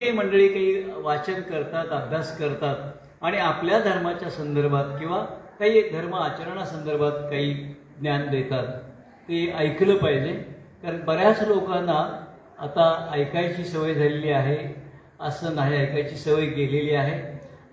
काही मंडळी काही वाचन करतात, अभ्यास करतात आणि आपल्या धर्माच्या संदर्भात किंवा काही धर्म आचरणासंदर्भात काही ज्ञान देतात, ते ऐकलं पाहिजे. कारण बऱ्याच लोकांना आता ऐकायची सवय झालेली आहे, असं नाही, ऐकायची सवय गेलेली आहे.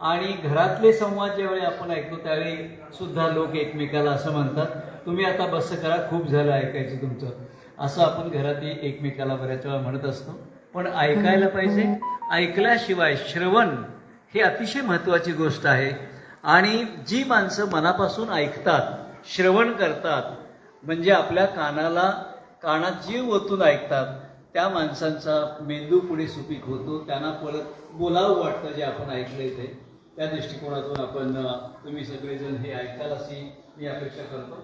आणि घरातले संवाद ज्यावेळी आपण ऐकतो त्यावेळी सुद्धा लोक एकमेकाला असं म्हणतात, तुम्ही आता बस करा, खूप झालं ऐकायचं तुमचं, असं आपण घरात एकमेकाला बऱ्याच वेळा म्हणत असतो. पण ऐकायला पाहिजे. ऐकल्याशिवाय श्रवण ही अतिशय महत्त्वाची गोष्ट आहे. आणि जी माणसं मनापासून ऐकतात, श्रवण करतात, म्हणजे आपल्या कानात जीव ओतून ऐकतात, त्या माणसांचा मेंदू पुढे सुपीक होतो, त्यांना परत बोलावं वाटतं जे आपण ऐकलंय ते. त्या दृष्टिकोनातून आपण तुम्ही सगळेजण हे ऐकाल अशी मी अपेक्षा करतो.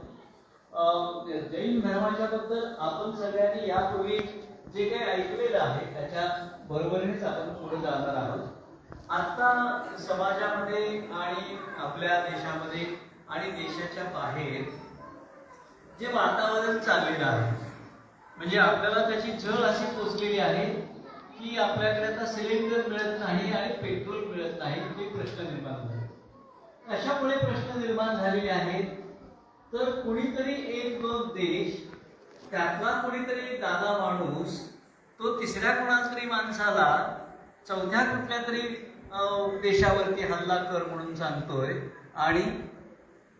जैन धर्माच्याबद्दल आपण सगळ्यांनी यापूर्वी जे काही ऐकलेलं आहे त्याच्या बरोबरीनेच आपण पुढे जाणार आहोत. आता समाजामध्ये आणि आपल्या देशामध्ये आणि देशाच्या बाहेर जे वातावरण चाललेलं आहे, म्हणजे आपल्याला त्याची झळ अशी पोचलेली आहे की आपल्याकडे आता सिलेंडर मिळत नाही आणि पेट्रोल मिळत नाही, हे प्रश्न निर्माण झाले. कशामुळे प्रश्न निर्माण झालेले आहेत? तर कुणीतरी एक दोन देश, त्यातला कुणीतरी दादा माणूस तो तिसऱ्या कोणाच तरी माणसाला चौथ्या कुठल्या तरी देशावरती हल्ला कर म्हणून सांगतोय आणि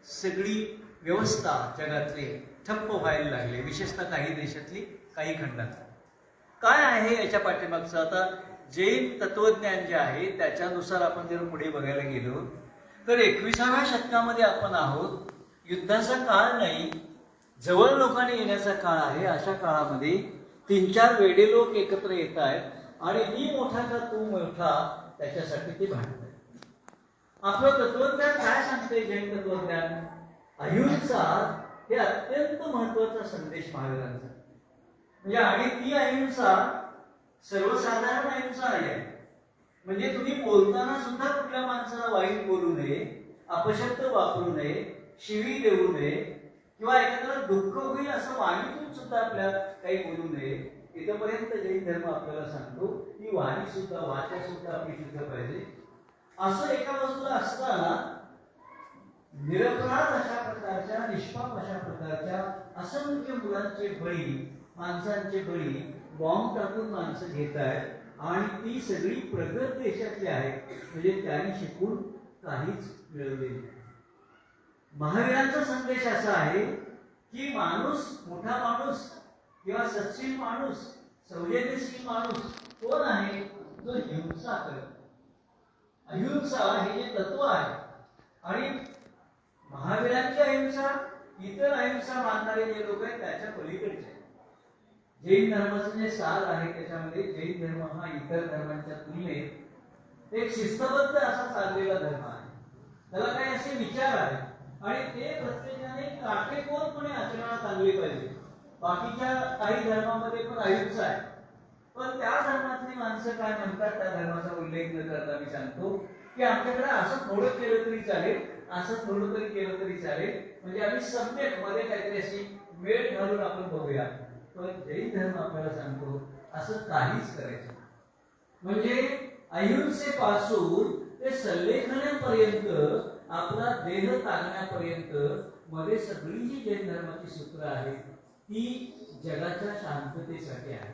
सगळी व्यवस्था जगातली ठप्प व्हायला लागली, विशेषतः काही देशातली, काही खंडात. काय आहे याच्या पाठीमागचं? आता जैन तत्वज्ञान जे आहे त्याच्यानुसार आपण जर पुढे बघायला गेलो तर 21व्या शतकामध्ये आपण आहोत. युद्धाचा काळ नाही, जवळ लोकांनी येण्याचा काळ आहे. अशा काळामध्ये 3-4 वेडे लोक एकत्र येत आहेत आणि मी मोठा का तू मोठा, त्याच्यासाठी ते भांडत. आपलं तत्वज्ञान काय सांगते? जैन तत्वज्ञान अहिंसा हे अत्यंत महत्वाचा संदेश महावीरांचा. म्हणजे आणि ती अहिंसा सर्वसाधारण अहिंसा आहे. म्हणजे तुम्ही बोलताना सुद्धा कुठल्या माणसाला वाईट बोलू नये, अपशब्द वापरू नये, शिवी देऊ नये, किंवा एखाद्याला दुःख होईल असं वाणीतून सुद्धा आपल्याला काही बोलू नये. इथपर्यंत जैन धर्म आपल्याला सांगतो की वाणी सुद्धा, वाचा सुद्धा आपली शुद्ध पाहिजे. असं एका बाजूला असताना निरपराध अशा प्रकारच्या, निष्पाप अशा प्रकारच्या असंख्य मुलांचे बळी, माणसांचे बळी बॉम्ब टाकून माणसं घेत आहेत आणि ती सगळी प्रगत देशातली आहेत, म्हणजे त्यांनी शिकून काहीच मिळवलेले नाही. महावीरांचा संदेश असा आहे की माणूस, मोठा माणूस किंवा सत्शील माणूस, संवेदनशील माणूस कोण आहे? जो हिंसा करतो. अहिंसा हे जे तत्व आहे, आणि महावीरांची अहिंसा इतर अहिंसा मानणारे जे लोक आहेत त्याच्या पलीकडचे. जैन धर्माचं जे सार आहे त्याच्यामध्ये जैन धर्म हा इतर धर्मांच्या तुलनेत एक शिस्तबद्ध असा चाललेला धर्म आहे. त्याला काही असे विचार आहेत आणि ते प्रत्येकाने काटेकोरपणे आचरणात आणले पाहिजे. बाकीच्या काही धर्मामध्ये पण अहिंसा आहे, पण त्या धर्मातली माणसं काय म्हणतात, त्या धर्माचा उल्लेख न करता मी सांगतो की आमच्याकडे असं थोडं केलं तरी चालेल, असं थोडं तरी केलं तरी चालेल, म्हणजे आम्ही सम्यक मध्ये काहीतरी अशी वेळ घालून आपण बघूया. पण जैन धर्म आपल्याला सांगतो असं काहीच करायचं. म्हणजे अहिंसेपासून ते सल्लेखण्यापर्यंत, आपला देह तागण्यापर्यंत मध्ये सगळी जी जैन धर्माची सूत्र आहेत ती जगाच्या शांततेसाठी आहे.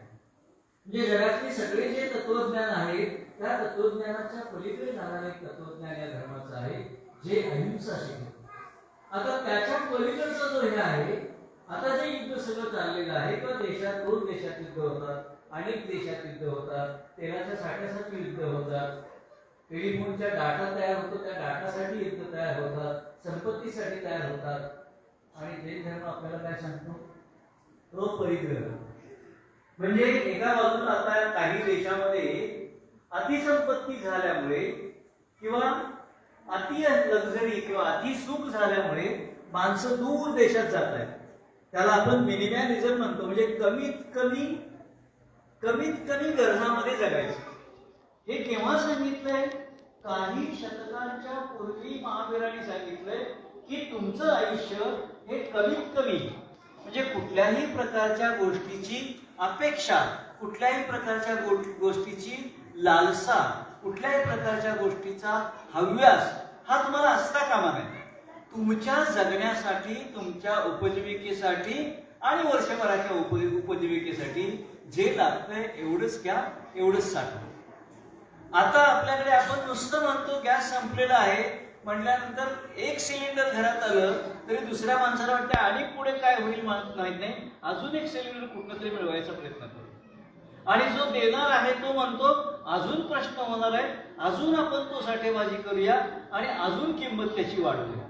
म्हणजे जगातले सगळे जे तत्वज्ञान आहेत त्या तत्वज्ञानाच्या पलीकडे जाणारे एक तत्वज्ञान या धर्माचं आहे, जे अहिंसा शिकवतं. आता त्याच्या पलीकडचा जो हे आहे, आता जे युद्ध सगळं चाललेलं आहे, किंवा देशात 2 देशात युद्ध होतात, अनेक देशात युद्ध होतात, तेलाच्या साठ्यासाठी युद्ध होतात, टेलिफोनच्या डाटा तयार होतो, त्या डाटासाठी युद्ध तयार होतात, संपत्तीसाठी तयार होतात. आणि जैन धर्म आपल्याला काय सांगतो? अपरिग्रह. म्हणजे एका बाजूला आता काही देशामध्ये अतिसंपत्ती झाल्यामुळे किंवा अति लक्झरी किंवा अति सुख झाल्यामुळे माणसं दूर देशात जात आहेत. त्याला आपण मिनिमॅलिझम म्हणतो, म्हणजे कमीत कमी गरजामध्ये जगायचं. हे केव्हा सांगितलंय? काही शतकांच्या पूर्वी महावीरांनी सांगितलंय की तुमचं आयुष्य हे कमीत कमी, म्हणजे कुठल्याही प्रकारच्या गोष्टीची अपेक्षा, कुठल्याही प्रकारच्या गोष्टीची लालसा, कुठल्याही प्रकारच्या गोष्टीचा हव्यास हा तुम्हाला असता कामा नये. तुमच्या जगण्यासाठी, तुमच्या उपजीविकेसाठी आणि वर्षभराच्या उपजीविकेसाठी जे लागतंय एवढंच घ्या, एवढंच साठवा. आता आपल्याकडे आपण नुसतं म्हणतो गॅस संपलेला आहे म्हटल्यानंतर एक सिलेंडर घरात आलं तरी दुसऱ्या माणसाला वाटतं आणि पुढे काय होईल माहित नाही, अजून एक सिलेंडर कुठं तरी मिळवायचा प्रयत्न करतो. आणि जो देणार आहे तो म्हणतो अजून प्रश्न होणार आहे, अजून आपण तो साठेबाजी करूया आणि अजून किंमत त्याची वाढवूया.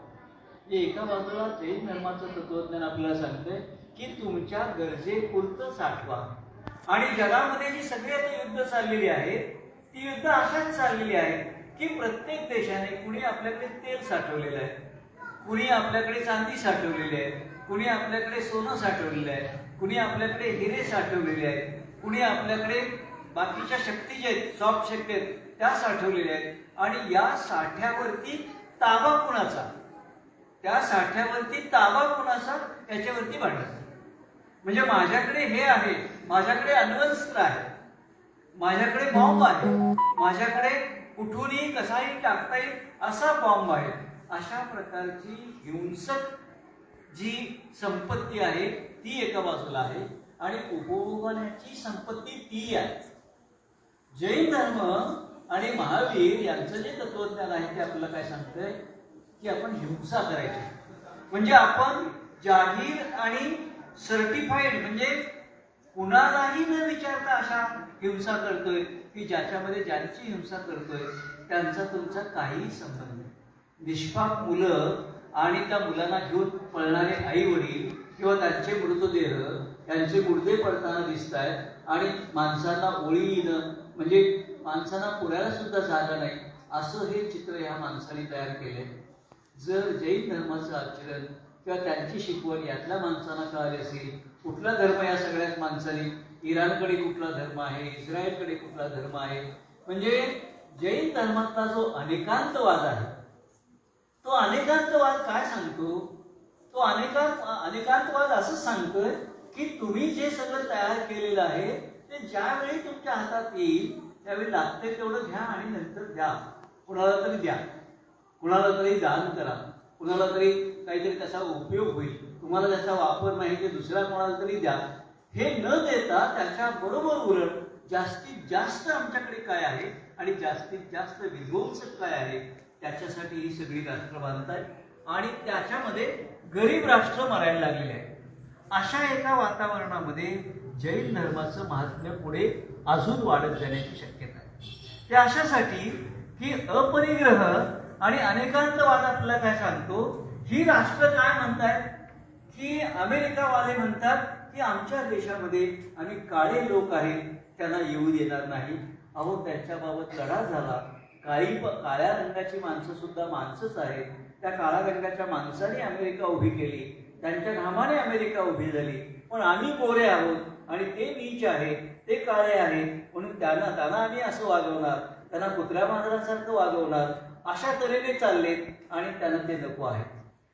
एका बाजूला जैन धर्माचं तत्वज्ञान आपल्याला सांगतंय की तुमच्या गरजेपुरतं साठवा. आणि जगामध्ये जी सगळी आता युद्ध चाललेली आहेत ती युद्ध अशाच चाललेली आहेत की प्रत्येक देशाने, कुणी आपल्याकडे तेल साठवलेलं आहे, कुणी आपल्याकडे चांदी साठवलेली आहे, कुणी आपल्याकडे सोनं साठवलेलं आहे, कुणी आपल्याकडे हिरे साठवलेले आहेत, कुणी आपल्याकडे बाकीच्या शक्ती ज्या आहेत, सॉफ्ट शक्ती आहेत त्या साठवलेल्या आहेत. आणि या साठ्यावरती ताबा कुणाचा, त्या साठ्यावरती ताबा कुणाचा, त्याच्यावरती भांडायचं. म्हणजे माझ्याकडे हे आहे, माझ्याकडे अण्वस्त्र आहे, माझ्याकडे बॉम्ब आहे, माझ्याकडे कुठूनही कसाही टाकता येईल असा बॉम्ब आहे. अशा प्रकारची हिंसक जी संपत्ती आहे ती एका बाजूला आहे आणि उपभोगण्याची संपत्ती ती आहे. जैन धर्म आणि महावीर यांचं जे तत्वज्ञान आहे ते आपल्याला काय सांगतंय की आपण हिंसा करायची. म्हणजे आपण जाहीर आणि सर्टिफाईड, म्हणजे कुणालाही न विचारता अशा हिंसा करतोय की ज्याच्यामध्ये ज्यांची हिंसा करतोय त्यांचा तुमचा काहीही संबंध नाही. निष्पाप मुलं आणि त्या मुलांना घेऊन पळणारे आई वडील किंवा त्यांचे मृतदेह, त्यांचे गुडघे पडताना दिसत आहेत आणि माणसांना ओळीनं, म्हणजे माणसांना पुरायला सुद्धा जागा नाही, असं हे चित्र ह्या माणसाने तयार केले. जर जैन धर्माचं आचरण किंवा त्यांची शिकवण यातल्या माणसांना कळाली असेल, कुठला धर्म या सगळ्यात माणसाने, इराणकडे कुठला धर्म आहे, इस्रायलकडे कुठला धर्म आहे, म्हणजे जैन धर्मातला जो अनेकांतवाद आहे तो अनेकांतवाद काय सांगतो, तो अनेकांतवाद असं सांगतोय की तुम्ही जे सगळं तयार केलेलं आहे ते ज्यावेळी तुमच्या हातात येईल त्यावेळी लागते तेवढं घ्या आणि नंतर द्या, कुणाला तरी द्या, कुणाला तरी दान करा, कुणाला तरी काहीतरी त्याचा उपयोग होईल, तुम्हाला त्याचा वापर नाही ते दुसऱ्या कोणाला तरी द्या. हे न देता त्याच्या बरोबर उलट जास्तीत जास्त आमच्याकडे काय आहे आणि जास्तीत जास्त विध्वंसक काय आहे त्याच्यासाठी ही सगळी राष्ट्र बांधतायत आणि त्याच्यामध्ये गरीब राष्ट्र मरायला लागलेले आहे. अशा एका वातावरणामध्ये जैन धर्माचं महात्म्य पुढे अजून वाढत जाण्याची शक्यता आहे. ते अशासाठी की अपरिग्रह आणि अनेकांतवाद आपल्याला काय सांगतो, ही राष्ट्र काय म्हणतात की अमेरिकावाले म्हणतात की आमच्या देशामध्ये आणि काळे लोक आहेत त्यांना येऊ देणार नाही. अहो त्यांच्याबाबत लढा झाला, काळ्या रंगाची माणसं सुद्धा माणसंच आहेत, त्या काळ्या रंगाच्या माणसाने अमेरिका उभी केली, त्यांच्या घामाने अमेरिका उभी झाली. पण आम्ही गोरे आहोत आणि ते नीच आहेत, ते काळे आहेत, म्हणून त्यांना आम्ही असं वागवणार, त्यांना कुत्र्या मांजरांसारखं वागवणार, अशा तऱ्हेने चाललेत आणि त्यांना ते नको आहे.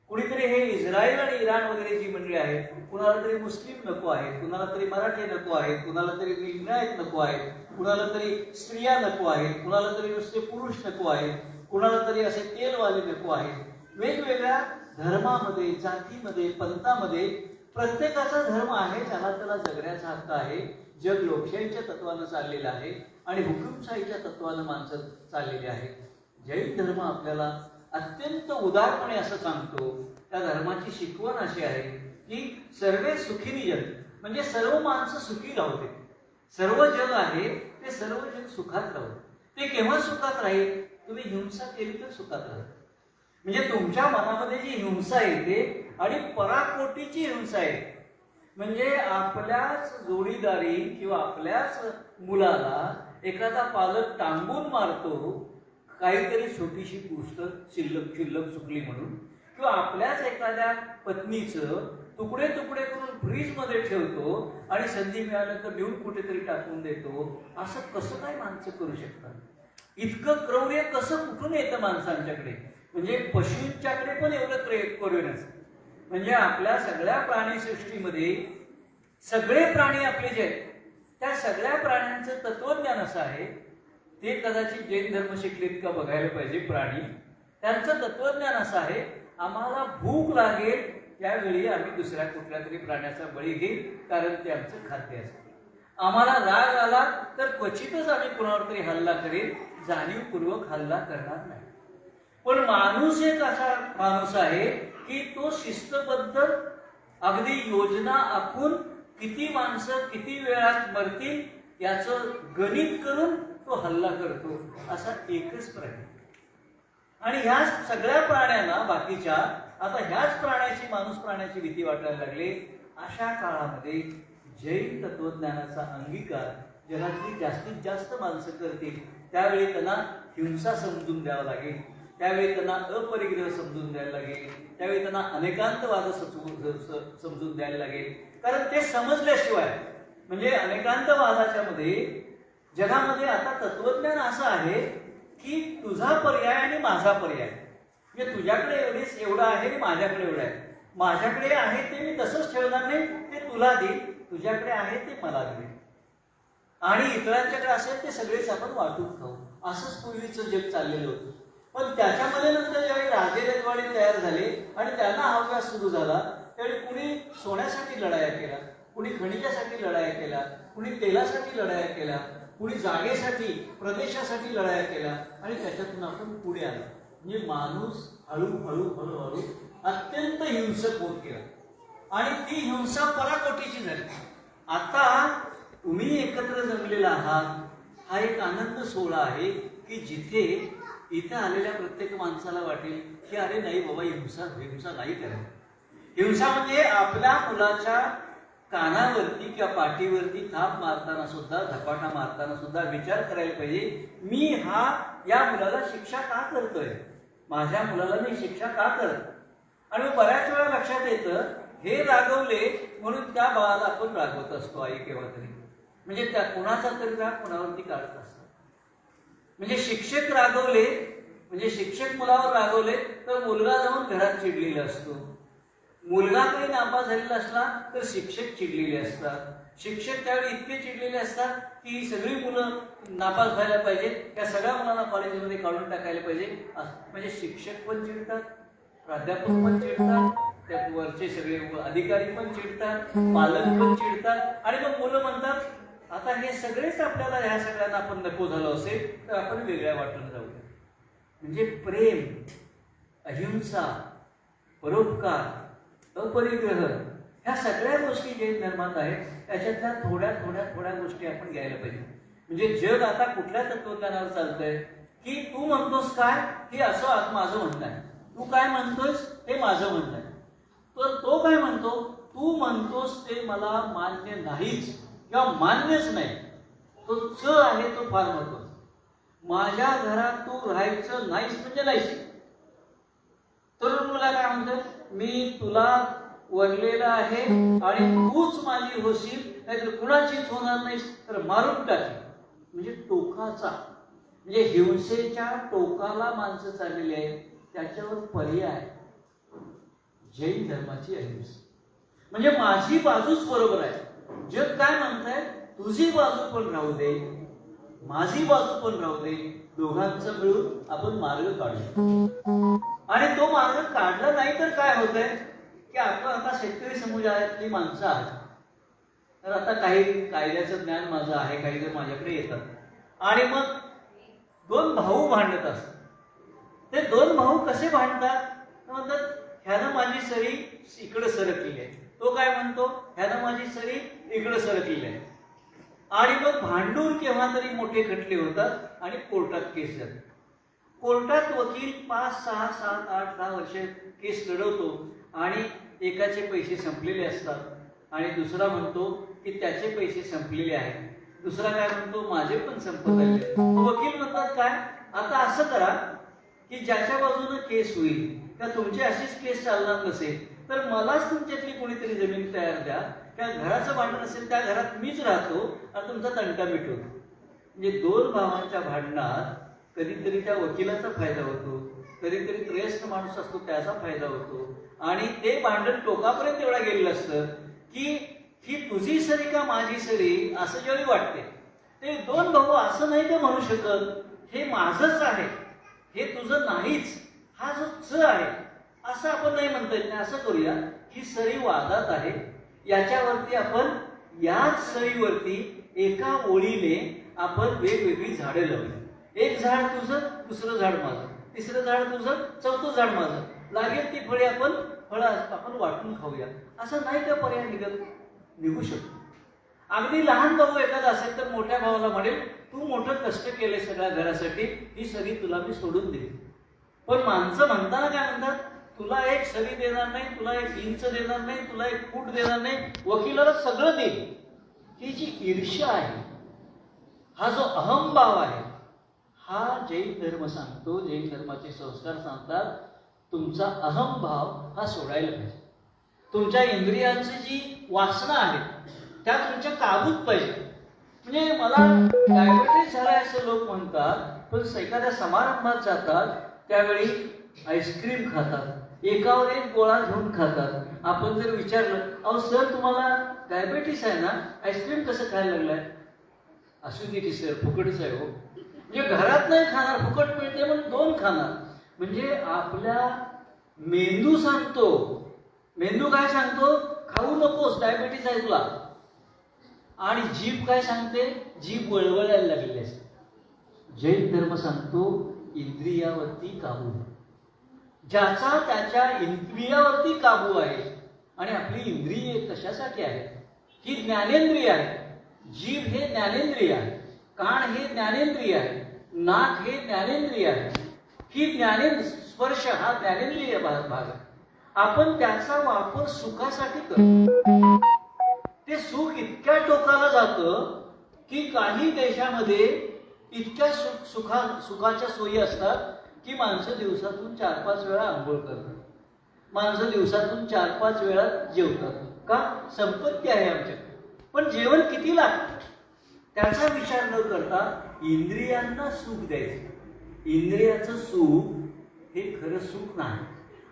कुणीतरी हे इस्रायल आणि इराण वगैरे जी मंडळी आहेत, कुणाला तरी मुस्लिम नको आहेत, कुणाला तरी मराठी नको आहेत, कुणाला तरी लिंगायत नको आहेत, कुणाला तरी स्त्रिया नको आहेत, कुणाला तरी नुसते पुरुष नको आहेत, कुणाला तरी असे तेलवाले नको आहेत. वेगवेगळ्या धर्मामध्ये, जातीमध्ये, पंथामध्ये प्रत्येकाचा धर्म आहे, त्याला जगण्याचा हक्क आहे. जग लोकशाहीच्या तत्वानं चाललेलं आहे आणि हुकुमशाहीच्या तत्वानं माणसं चाललेली आहे. जैन धर्म आपल्याला अत्यंत उदारपणे असं सांगतो, त्या धर्माची शिकवण अशी आहे की सर्वे सुखीनी जग, म्हणजे सर्व माणसं सुखी राहते, सर्व जग आहे ते सर्व जग सुखात राहू. ते केव्हा सुखात राहील, तुम्ही हिंसा केली तर सुखात राहील. म्हणजे तुमच्या मनामध्ये जी हिंसा येते आणि पराकोटीची हिंसा येते, म्हणजे आपल्याच जोडीदारी किंवा आपल्याच मुलाला एखादा पालक टांगून मारतो काहीतरी छोटीशी गोष्ट शिल्लक चुकली म्हणून, किंवा आपल्याच एखाद्या पत्नीचं तुकडे तुकडे करून फ्रीजमध्ये ठेवतो आणि संधी मिळालं तर नेऊन कुठेतरी टाकून देतो. असं कसं काय माणसं करू शकतात? इतकं क्रौर्य कसं कुठून येतं माणसांच्याकडे? म्हणजे पशूंच्याकडे पण एवढं क्रौर्य नसतं. म्हणजे आपल्या सगळ्या प्राणीसृष्टीमध्ये सगळे प्राणी आपले जे आहेत त्या सगळ्या प्राण्यांचं तत्वज्ञान असं आहे ते कदाचित जैन धर्म शिकलेत का बघायला पाहिजे. प्राणी त्यांचं तत्वज्ञान असं आहे, आम्हाला भूक लागेल त्यावेळी आम्ही दुसऱ्या कुठल्या तरी प्राण्याचा बळी घेईल, कारण ते आमचं खाद्य असतं. आम्हाला राग आला तर क्वचितच आम्ही कुणावर तरी हल्ला करेल, जाणीवपूर्वक हल्ला करणार नाही. पण माणूस एक असा माणूस आहे की तो शिस्तबद्ध, अगदी योजना आखून किती माणसं किती वेळात मरतील याचं गणित करून तो हल्ला करतो, असा एकच प्राणी. आणि ह्या सगळ्या प्राण्यांना बाकीच्या आता ह्याच प्राण्याची, माणूस प्राण्याची भीती वाटायला लागली. अशा काळामध्ये जैन तत्वज्ञानाचा अंगीकार जगातली जास्तीत जास्त माणसं करतील. त्यावेळी त्यांना हिंसा समजून द्यावं लागेल, त्यावेळी त्यांना अपरिग्रह समजून द्यायला लागेल, त्यावेळी त्यांना अनेकांतवाद समजून द्यायला लागेल. कारण ते समजल्याशिवाय, म्हणजे अनेकांतवादाच्या मध्ये जगामध्ये आता तत्वज्ञान असं आहे की तुझा पर्याय आणि माझा पर्याय, म्हणजे तुझ्याकडे एवढं आहे आणि माझ्याकडे एवढं आहे. माझ्याकडे आहे ते मी तसंच ठेवणार नाही, ते तुला देईल. तुझ्याकडे आहे ते मला देईल. आणि इतरांच्याकडे असेल ते सगळेच आपण वाटून खाऊ, असंच पूर्वीचं जग चाललेलं होतं. पण त्याच्यामध्ये नंतर ज्यावेळी राजे रजवाडे तयार झाले आणि त्यांना हव्यास सुरू झाला, त्यावेळी कुणी सोन्यासाठी लढाया केल्या, कुणी खनिजासाठी लढाया केल्या, कुणी तेलासाठी लढाया केल्या, कुणी जागेसाठी, प्रदेशासाठी लढाया केल्या. आणि त्याच्यातून आपण पुढे आलो. म्हणजे माणूस हळूहळू अत्यंत हिंसक होत गेला आणि ती हिंसा पराकोटीची झाली. आता तुम्ही एकत्र जमलेला आहात, हा एक आनंद सोहळा आहे की जिथे इथे आलेल्या प्रत्येक माणसाला वाटेल की अरे नाही बाबा, हिंसा नाही करायची. हिंसा म्हणजे आपल्या मुलाच्या कानावरती किंवा पाठीवरती थाप मारताना सुद्धा, धपाटा मारताना सुद्धा विचार करायला पाहिजे, मी या मुलाला शिक्षा का करतोय, माझ्या मुलाला मी शिक्षा का करत. आणि बऱ्याच वेळा लक्षात येतं, हे रागवले म्हणून त्या बाळाला आपण रागवत असतो आई केव्हा तरी. म्हणजे त्या कुणाचा तरी राग कुणावरती काढत असतात. म्हणजे शिक्षक रागवले, म्हणजे शिक्षक मुलावर रागवले तर मुलगा जाऊन घरात चिडलेला असतो. मुलगा काही नापास झालेला असला तर शिक्षक चिडलेले असतात. शिक्षक त्यावेळी इतके चिडलेले असतात की ही सगळी मुलं नापास व्हायला पाहिजेत, त्या सगळ्या मुलांना कॉलेजमध्ये काढून टाकायला पाहिजे. म्हणजे शिक्षक पण चिडतात, प्राध्यापक पण चिडतात, त्या वरचे सगळे अधिकारी पण चिडतात, पालक पण चिडतात. आणि मग मुलं म्हणतात, आता हे सगळेच आपल्याला, ह्या सगळ्यांना आपण नको झालो असेल तर आपण वेगळ्या वाटेने जाऊया. म्हणजे प्रेम, अहिंसा, परोपकार, अपरिग्रह, ह्या सगळ्या गोष्टी जैन धर्मात आहेत. त्याच्यातल्या थोड्या गोष्टी आपण घ्यायला पाहिजे. म्हणजे जग आता कुठल्या तत्वज्ञानावर चालतंय की तू म्हणतोस काय, हे असं माझं म्हणणं आहे, तू काय म्हणतोस हे माझं म्हणणं आहे. तर तो काय म्हणतो, तू म्हणतोस ते मला मान्य नाहीच किंवा मान्यच नाही, तो च आहे तो फार महत्वाचा. माझ्या घरात तू राहायचं नाहीस म्हणजे नाहीस. तरुण मुला काय म्हणतो, मी तुला वरलेला आहे आणि तूच माझी होशील, नाहीतर कुणाचीच होणार नाहीस, तर मारून टाकेल. म्हणजे टोकाचा, म्हणजे हिंसेच्या टोकाला माणसं चाललेली आहेत. त्याच्यावर पर्याय जैन धर्माची अहिंसा. म्हणजे माझी बाजूच बरोबर आहे. जग काय म्हणताय, तुझी बाजू पण राहू दे, माझी बाजू पण राहू दे, दोघांचं मिळून आपण मार्ग काढू. आणि तो मार्ग काढला नाही तर काय होतंय की आपण आता शेतकरी समुदायातली माणसं आहेत. तर आता काही कायद्याचं ज्ञान माझं आहे, काही जर माझ्याकडे येतात आणि मग दोन भाऊ भांडत असतात. ते दोन भाऊ कसे भांडतात, म्हणतात ह्यानं माझी सरी इकडे सरकलेली आहे, तो काय म्हणतो ह्यानं माझी सरी इकडे सरकलेली आहे. आणि मग भांडून केव्हा तरी मोठे खटले होतात आणि कोर्टात केस जाते. कोर्टात वकील 5, 6, 7, 8, 10 वर्ष केस लढवतो आणि एकाचे पैसे संपलेले असतात आणि दुसरा म्हणतो की त्याचे पैसे संपलेले आहेत. दुसरा काय म्हणतो, माझे पण संपत आले. वकील म्हणतात काय, आता असं करा की ज्याच्या बाजूने केस होईल त्या तुमची अशीच केस चालणार नसेल तर मलाच तुमच्यातली कोणीतरी जमीन तयार द्या, त्या घराचं भांडण असेल त्या घरात मीच राहतो आणि तुमचा तंटा मिटवतो. म्हणजे दोन भावांच्या भांडणात कधीतरी त्या वकिलाचा फायदा होतो, कधीतरी त्रयस्थ माणूस असतो त्याचा फायदा होतो. आणि ते भांडण टोकापर्यंत एवढा गेलेलं असतं की ही तुझी सरी का माझी सरी असं ज्यावेळी वाटते ते दोन भाऊ असं नाही ते म्हणू शकत, हे माझंच आहे, हे तुझं नाहीच, हा जो च आहे असं आपण नाही म्हणता येत नाही. असं करूया, ही सरी वादात आहे, याच्यावरती आपण याच सरीवरती एका ओळीने आपण वेगवेगळी झाडे लावली. एक झाड तुझं, दुसरं झाड माझं, तिसरं झाड तुझं, चौथं झाड माझं, लागेल ती फळे आपण वाटून खाऊया. असं नाही का पर्याय निघू शकतो. अगदी लहान भाऊ एखादा असेल तर मोठ्या भावाला म्हणेल, तू मोठं कष्ट केले सगळ्या घरासाठी, ही सरी तुला मी सोडून देईन. पण माणसं म्हणताना काय म्हणतात, तुला एक सरी देणार नाही, तुला एक इंच देणार नाही, तुला एक फूट देणार नाही, वकिलाला सगळं देईल. ही जी ईर्ष्या आहे, हा जो अहंभाव आहे, हा जैन धर्म सांगतो, जैन धर्माचे संस्कार सांगतात, तुमचा अहंभाव हा सोडायला पाहिजे. तुमच्या इंद्रियांची जी वासना आहे त्या तुमच्या काबूत पाहिजे. म्हणजे मला डायबिटीस झालाय असं लोक म्हणतात, पण एखाद्या समारंभात जातात त्यावेळी आईस्क्रीम खातात, एकावर एक गोळा घेऊन खातात. आपण जर विचारलं, अहो सर तुम्हाला डायबिटीस आहे ना, आईस्क्रीम कसं खायला लागलाय? असू दे की सर, फुकटच आहे हो. म्हणजे घरात नाही खाणार, फुकट मिळते म्हणून दोन खाणार. म्हणजे आपल्या मेंदू सांगतो, मेंदू काय सांगतो, खाऊ नकोस, डायबिटीस आहे तुला. आणि जीभ काय सांगते, जीभ वळवळायला लागलेली असते. जैन धर्म सांगतो इंद्रियावरती काबू, ज्याचा त्याच्या इंद्रियावरती काबू आहे. आणि आपली इंद्रिय कशासाठी आहे? ही ज्ञानेंद्रिय आहे. जीभ हे ज्ञानेंद्रिय आहे, कान हे ज्ञानेंद्रिय आहे, नाक हे ज्ञानेंद्रिय आहे, ही स्पर्श हा ज्ञानेंद्रिय भाग आहे. आपण त्याचा वापर सुखासाठी करतो. ते सुख इतक्या टोकाला जातं की काही देशामध्ये इतक्या सुखाच्या सोयी असतात की माणसं दिवसातून 4-5 वेळा आंघोळ करतात, माणसं दिवसातून 4-5 वेळा जेवतात. का? संपत्ती आहे आमच्याकडे. पण जेवण किती लागतं त्याचा विचार न करता इंद्रियांना सुख द्यायचं. इंद्रियाचं सुख हे खरं सुख नाही.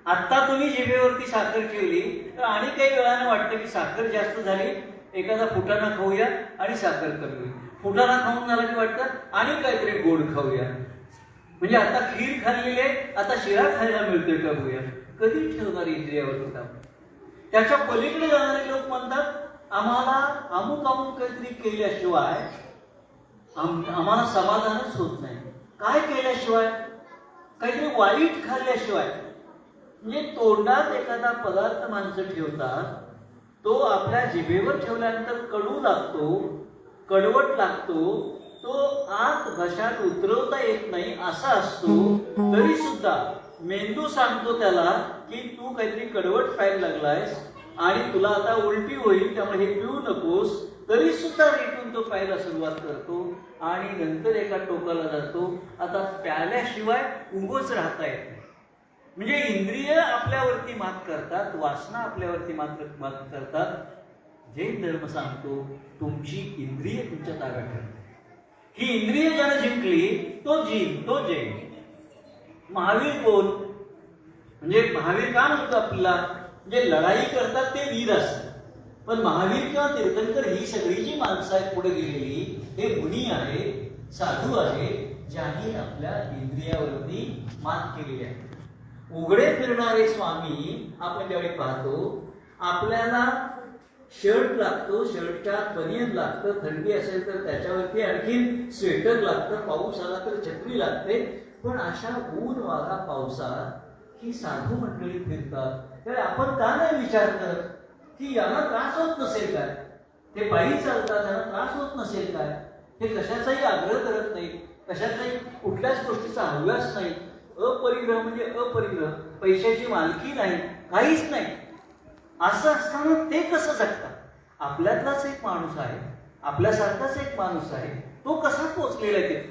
आत्ता तुम्ही जिभेवरती साखर ठेवली तर आणि काही वेळानं वाटतं की साखर जास्त झाली, एखादा फुटाणा खाऊया आणि साखर कमी होईल. फुटाणा खाऊन झाला की वाटतं आणि काहीतरी गोड खाऊया. म्हणजे आता खीर खाल्लेली आहे, आता शिरा खायला मिळतोय का बघूया. कधी ठेवणार इंद्रियावरती काम? त्याच्या पलीकडे जाणारे लोक म्हणतात, आम्हाला अमुक काहीतरी केल्याशिवाय आम्हाला समाधानच होत नाही. काय केल्याशिवाय? काहीतरी वाईट खाल्ल्याशिवाय. म्हणजे तोंडात एखादा पदार्थ माणसं ठेवतात, तो आपल्या जिभेवर ठेवल्यानंतर कडू लागतो, कडवट लागतो, तो आत घशात उतरवता येत नाही असा असतो. तरी सुद्धा मेंदू सांगतो त्याला की तू काहीतरी कडवट खायला लागलायस आणि तुला आता उलटी होईल, त्यामुळे हे पिऊ नकोस. तरी सुद्धा रेटून तो प्यायला सुरुवात करतो आणि नंतर एका टोकाला जातो, आता प्याल्याशिवाय उभंच राहता येत नाही. म्हणजे इंद्रिय आपल्यावरती मात करतात, वासना आपल्यावरती मात करतात. जैन धर्म सांगतो तुमची इंद्रिय तुमच्या ताब्यात ठेवते. ही इंद्रिय ज्याने जिंकली तो जैन. महावीर कोण? म्हणजे महावीर का म्हणतो आपल्याला? जे लढाई करतात ते वीर असतात. पण महावीर किंवा तीर्थंकर ही सगळी जी माणसं आहेत पुढे गेलेली, हे मुनी आहे, साधू आहे, ज्यांनी आपल्या इंद्रियावरती मात केलेली आहे. उघडे फिरणारे स्वामी आपण ज्यावेळी पाहतो, आपल्याला शर्ट लागतो, शर्टच्या बनियन लागतं, थंडी असेल तर त्याच्यावरती आणखी स्वेटर लागतं, पाऊस आला तर छत्री लागते. पण अशा ऊन वारा पावसात ही साधू मंडळी फिरतात, तर आपण का नाही विचार करत की यांना त्रास होत नसेल काय? ते पायी चालतात, त्यांना त्रास होत नसेल काय? ते कशाचाही आग्रह करत नाही, कशाचाही कुठल्याच गोष्टीचा हव्यास नाही. अपरिग्रह म्हणजे अपरिग्रह, पैशाची मालकी नाही, काहीच नाही. असं असताना ते कसं जगतात? आपल्यातलाच एक माणूस आहे, आपल्यासारखाच एक माणूस आहे, तो कसा पोचलेला आहे?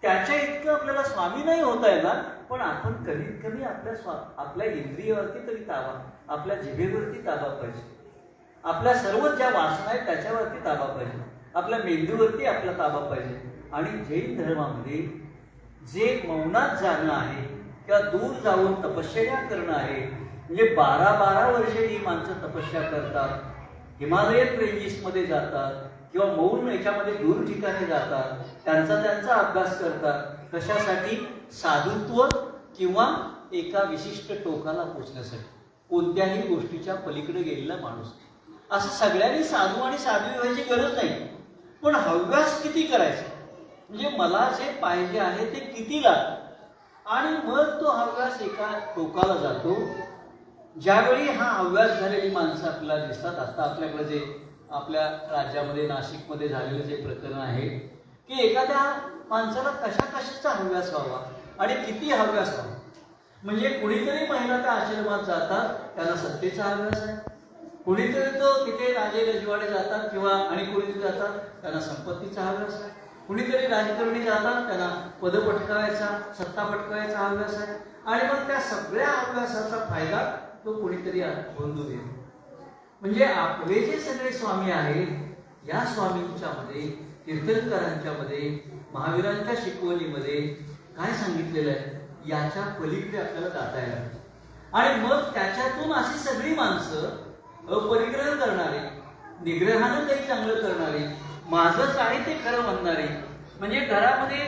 त्याच्या इतकं आपल्याला स्वामी नाही होता येणार, पण आपण कमीत कमी आपल्या इंद्रियावरती तरी ताबा, आपल्या जिभेवरती ताबा पाहिजे, आपल्या सर्व ज्या वासना आहेत त्याच्यावरती ताबा पाहिजे, आपल्या मेंदूवरती आपला ताबा पाहिजे. आणि जैन धर्मामध्ये जे मौनात जाणं आहे किंवा दूर जाऊन तपश्चर्या करणं आहे, म्हणजे 12-12 वर्षे ही माणसं तपस्या करतात, हिमालयन रेंजेसमध्ये जातात, किंवा मौन याच्यामध्ये दूर ठिकाणी जातात, त्यांचा अभ्यास करतात. कशासाठी? साधुत्व किंवा एका विशिष्ट टोकाला पोचण्यासाठी. कोणत्याही गोष्टीच्या पलीकडे गेलेला माणूस. असं सगळ्यांनी साधू आणि साध्वी व्हायची गरज नाही, पण हव्यास किती करायचा, म्हणजे मला जे पाहिजे आहे ते किती लागतं, आणि मग तो हव्यास एका टोकाला जातो. ज्यावेळी हा हव्यास झालेली माणसं आपल्याला दिसतात. आता आपल्याकडे जे आपल्या राज्यामध्ये नाशिकमध्ये झालेलं जे प्रकरण आहे की एखाद्या माणसाला कशाचा हव्यास व्हावा आणि किती हव्यास व्हावा. म्हणजे कुणीतरी महिला त्या आश्रमात जातात, त्यांना सत्तेचा हव्यास आहे. कुणीतरी तो तिथे राजे रजवाडे जातात किंवा आणि कुणीतरी जातात त्यांना संपत्तीचा हव्यास आहे. कुणीतरी राजकारणी जातात, त्यांना पद पटकावायचा, सत्ता पटकावायचा हव्यास आहे. आणि मग त्या सगळ्या हव्यासाचा फायदा तो कुणीतरी बंधू देतो. म्हणजे आपले जे सगळे स्वामी आहेत, या स्वामींच्या मध्ये, तीर्थंकरांच्या मध्ये, महावीरांच्या शिकवणीमध्ये काय सांगितलेलं आहे, याच्या पलीकडे आपल्याला जाता येईल. आणि मग त्याच्यातून अशी सगळी माणसं अपरिग्रह करणारे, निग्रहानं काही चांगलं करणारे, माझंच आहे ते खरं म्हणणारे. म्हणजे घरामध्ये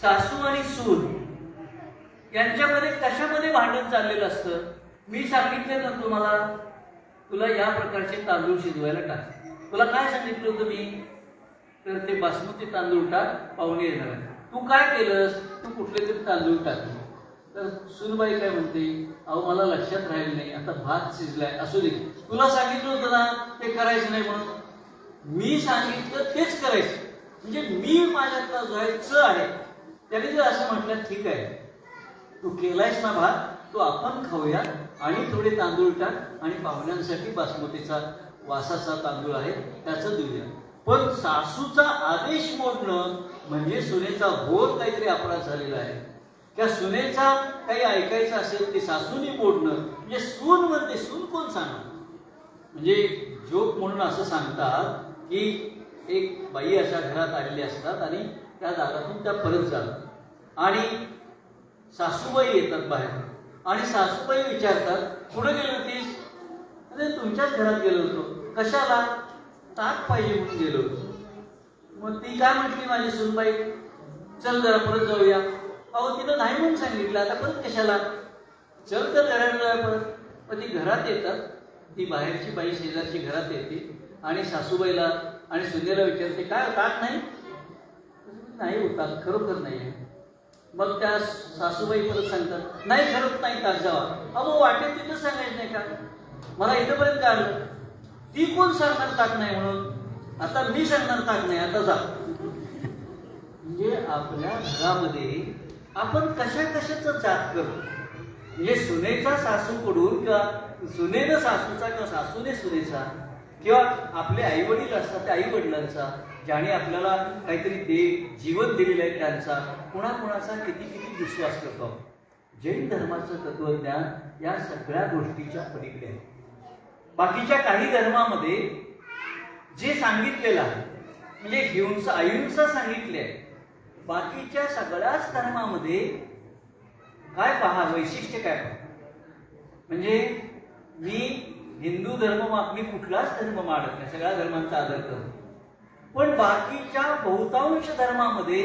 सासू आणि सून यांच्यामध्ये कशामध्ये भांडण चाललेलं असतं. मी सांगितलं ना तुम्हाला, तुला या प्रकारचे तांदूळ शिजवायला टाक. तुला काय सांगितलं होतं मी, तर ते बासमती तांदूळ टाक, पाहुणे येणार. तू काय केलंस, तू कुठले तरी तांदूळ टाकले. तर सुनबाई काय म्हणते, अहो मला लक्षात राहिलं नाही, आता भात शिजलाय, असू दे. तुला सांगितलं होतं ना ते करायचं नाही म्हणून. मी सांगितलं तेच करायचं. म्हणजे मी माझ्यातला जो आहे च आहे, त्याने जर असं म्हटलं ठीक आहे, तू केलायस ना भात, तो आपण खाऊया आणि थोडे तांदूळ टाक आणि पाहुण्यांसाठी बासमतीचा वासाचा तांदूळ आहे त्याचं देऊया. पण सासूचा आदेश मोडणं म्हणजे सुनेचा घोर काहीतरी अपराध झालेला आहे. त्या सुनेचा काही ऐकायचं असेल ते सासूने मोडणं म्हणजे सून म्हणते. सून कोण सांगणार? म्हणजे जोक म्हणून असं सांगतात की एक बाई अशा घरात आलेली असतात आणि त्या दारातून त्या परत जातात आणि सासूबाई येतात बाहेर आणि सासूबाई विचारतात, कुठे गेली होतीस? अरे तुमच्याच घरात गेलो होतो. कशाला? ताक पाहिजे म्हणून गेलो होतो. मग ती काय म्हटली माझी सुनबाई, चल जरा परत जाऊया. अहो तिनं नाही म्हणून सांगितलं, आता परत कशाला? चल तर घरात जाऊया परत. मग ती घरात येतात, ती बाहेरची बाई शेजारची घरात येते आणि सासूबाईला आणि सुनेला विचारते, काय ताक नाही? नाही होता, खरोखर नाही आहे. मग त्या सासूबाई परत सांगतात, नाही खरंच नाही, ताक जावा. अहो वाटेल तिथं सांगायचं नाही का, मला इथंपर्यंत काय आलं? ती कोण सांगणार ताक नाही म्हणून? आता मी सांगणार ताक नाही, आता जा. म्हणजे आपल्या घरामध्ये आपण कशाचं जात करतो. म्हणजे सुनेचा सासूकडून किंवा सुनेनं सासूचा किंवा सासूने सुनेचा किंवा आपले आई वडील असतात त्या आई वडिलांचा, ज्याने आपल्याला काहीतरी जीवन दिलेलं आहे त्यांचा, कुणाचा किती विश्वास करतो. जैन धर्माचं तत्वज्ञान या सगळ्या गोष्टीच्या पलीकडे आहे. बाकीच्या काही धर्मामध्ये जे सांगितलेलं आहे म्हणजे अहिंसा सांगितली आहे. बाकीच्या सगळ्याच धर्मामध्ये काय पहा, वैशिष्ट्य काय पहा. म्हणजे मी हिंदू धर्म, मी कुठलाच धर्म मानत नाही, सगळ्या धर्मांचा आदर करतो. पण बाकीच्या बहुतांश धर्मामध्ये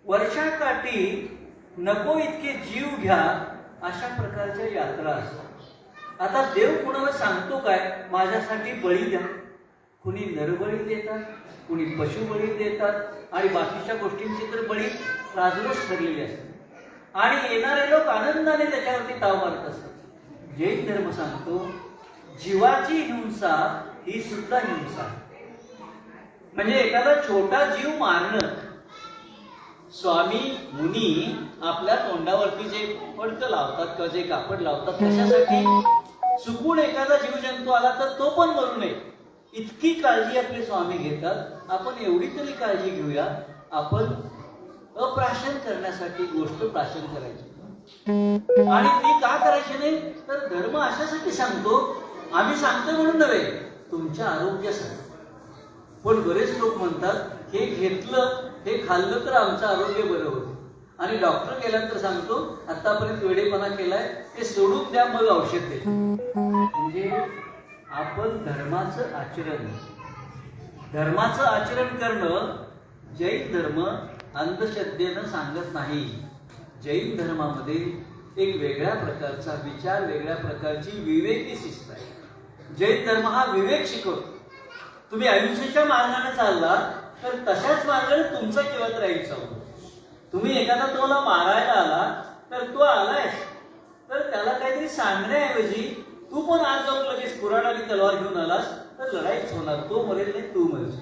वर्षाकाठी नको इतके जीव घ्या अशा प्रकारच्या यात्रा असतात. आता देव कुणाला सांगतो काय, माझ्यासाठी बळी द्या. कुणी नरबळी देतात, कुणी पशुबळी देतात आणि बाकीच्या गोष्टींची तर बळी राजरोस ठरलेली असते आणि येणारे लोक आनंदाने त्याच्यावरती ताव मारत असतात. जैन धर्म सांगतो जीवाची हिंसा ही सुद्धा हिंसा. म्हणजे एखादा छोटा जीव मारणं. स्वामी मुनी आपल्या तोंडावरती जे पडकं लावतात किंवा जे कापड लावतात कशासाठी? चुकून एखादा जीवजंतू आला तर तो पण मरू नये इतकी काळजी आपले स्वामी घेतात. आपण एवढी तरी काळजी घेऊया, आपण अप्राशन करण्यासाठी गोष्ट प्राशन करायची. आणि ती का करायची नाही तर धर्म अशासाठी सांगतो, आम्ही सांगतो म्हणून नव्हे, तुमच्या आरोग्यासाठी. पण बरेच लोक म्हणतात हे घेतलं हे खाल्लं तर आमचं आरोग्य बरं होतं आणि डॉक्टर गेल्यानंतर सांगतो आतापर्यंत वेडेपणा केलाय ते सोडून द्या मग औषध दे. म्हणजे आपण धर्माचं आचरण धर्माचं आचरण करणं जैन धर्म अंधश्रद्धेनं सांगत नाही. जैन धर्मामध्ये एक वेगळ्या प्रकारचा विचार, वेगळ्या प्रकारची विवेकी शिस्त आहे. जैन धर्म हा विवेक शिकवतो. तुम्ही आयुष्याच्या मार्गाने चालला तर तशाच मार्गाने तुमचा केवळ राहील चालू. तुम्ही एखादा तुम्हाला मारायला आला तर तो आलायस, तर त्याला काहीतरी सांगण्याऐवजी तू पण आज जाऊन लगेच कुऱ्हाड आणि तलवार घेऊन आलास तर लढाईच होणार. तो मरेल नाही, तू मरेल.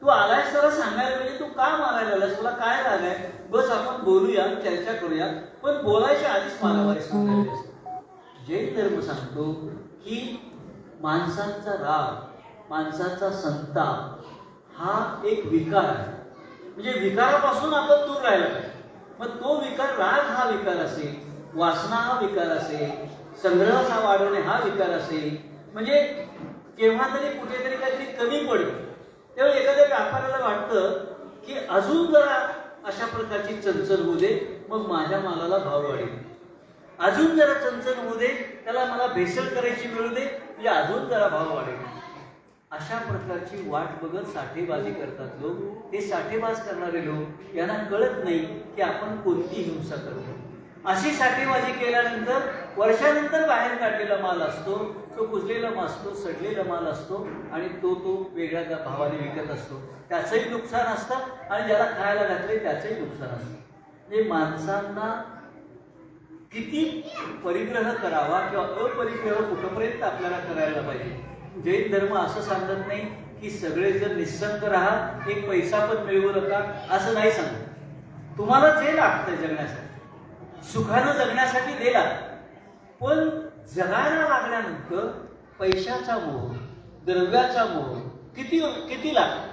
तू आलायस त्याला सांगायला म्हणजे तू का मारायला आलास, तुला काय राग आहे, बस आपण बोलूया, चर्चा करूया, पण बोलायच्या आधीच मारामारी सांगायची असते. जैन धर्म सांगतो की माणसांचा राग, माणसाचा संताप हा एक विकार आहे. म्हणजे विकारापासून आपण दूर राहिला पाहिजे. मग तो विकार, राग हा विकार असेल, वासना हा विकार असेल, संग्रह वाढवणे हा विकार असेल, म्हणजे केव्हा तरी कुठेतरी काहीतरी कमी पडतं तेव्हा एखाद्या व्यापाऱ्याला वाटतं की अजून जरा अशा प्रकारची चंचल होऊ दे, मग माझ्या मालाला भाव वाढेल. अजून जरा चंचल होऊ दे, त्याला मला भेसळ करायची मिळू दे, म्हणजे अजून जरा भाव वाढेल. अशा प्रकारची वाट बघत साठेबाजी करतात लोक. हे साठेबाज करणारे लोक, यांना कळत नाही की आपण कोणती हिंसा करतो. अशी साठेबाजी केल्यानंतर वर्षानंतर बाहेर काढलेला माल असतो, तो कुजलेला माल असतो, सडलेला माल असतो आणि तो वेगळ्या भावाने विकत असतो. त्याचंही नुकसान असतं आणि ज्याला खायला घातले त्याचंही नुकसान असतं. म्हणजे माणसांना किती परिग्रह करावा किंवा अपरिग्रह कुठपर्यंत आपल्याला करायला पाहिजे. जैन धर्म असं सांगत नाही की सगळे जर निस्संग राहा, एक पैसा पण मिळवू नका, असं नाही सांगत. तुम्हाला जे लागतं जगण्यासाठी, सुखानं जगण्यासाठी दिला, पण जगायला लागल्यानंतर पैशाचा मोह, द्रव्याचा मोह किती लागतो.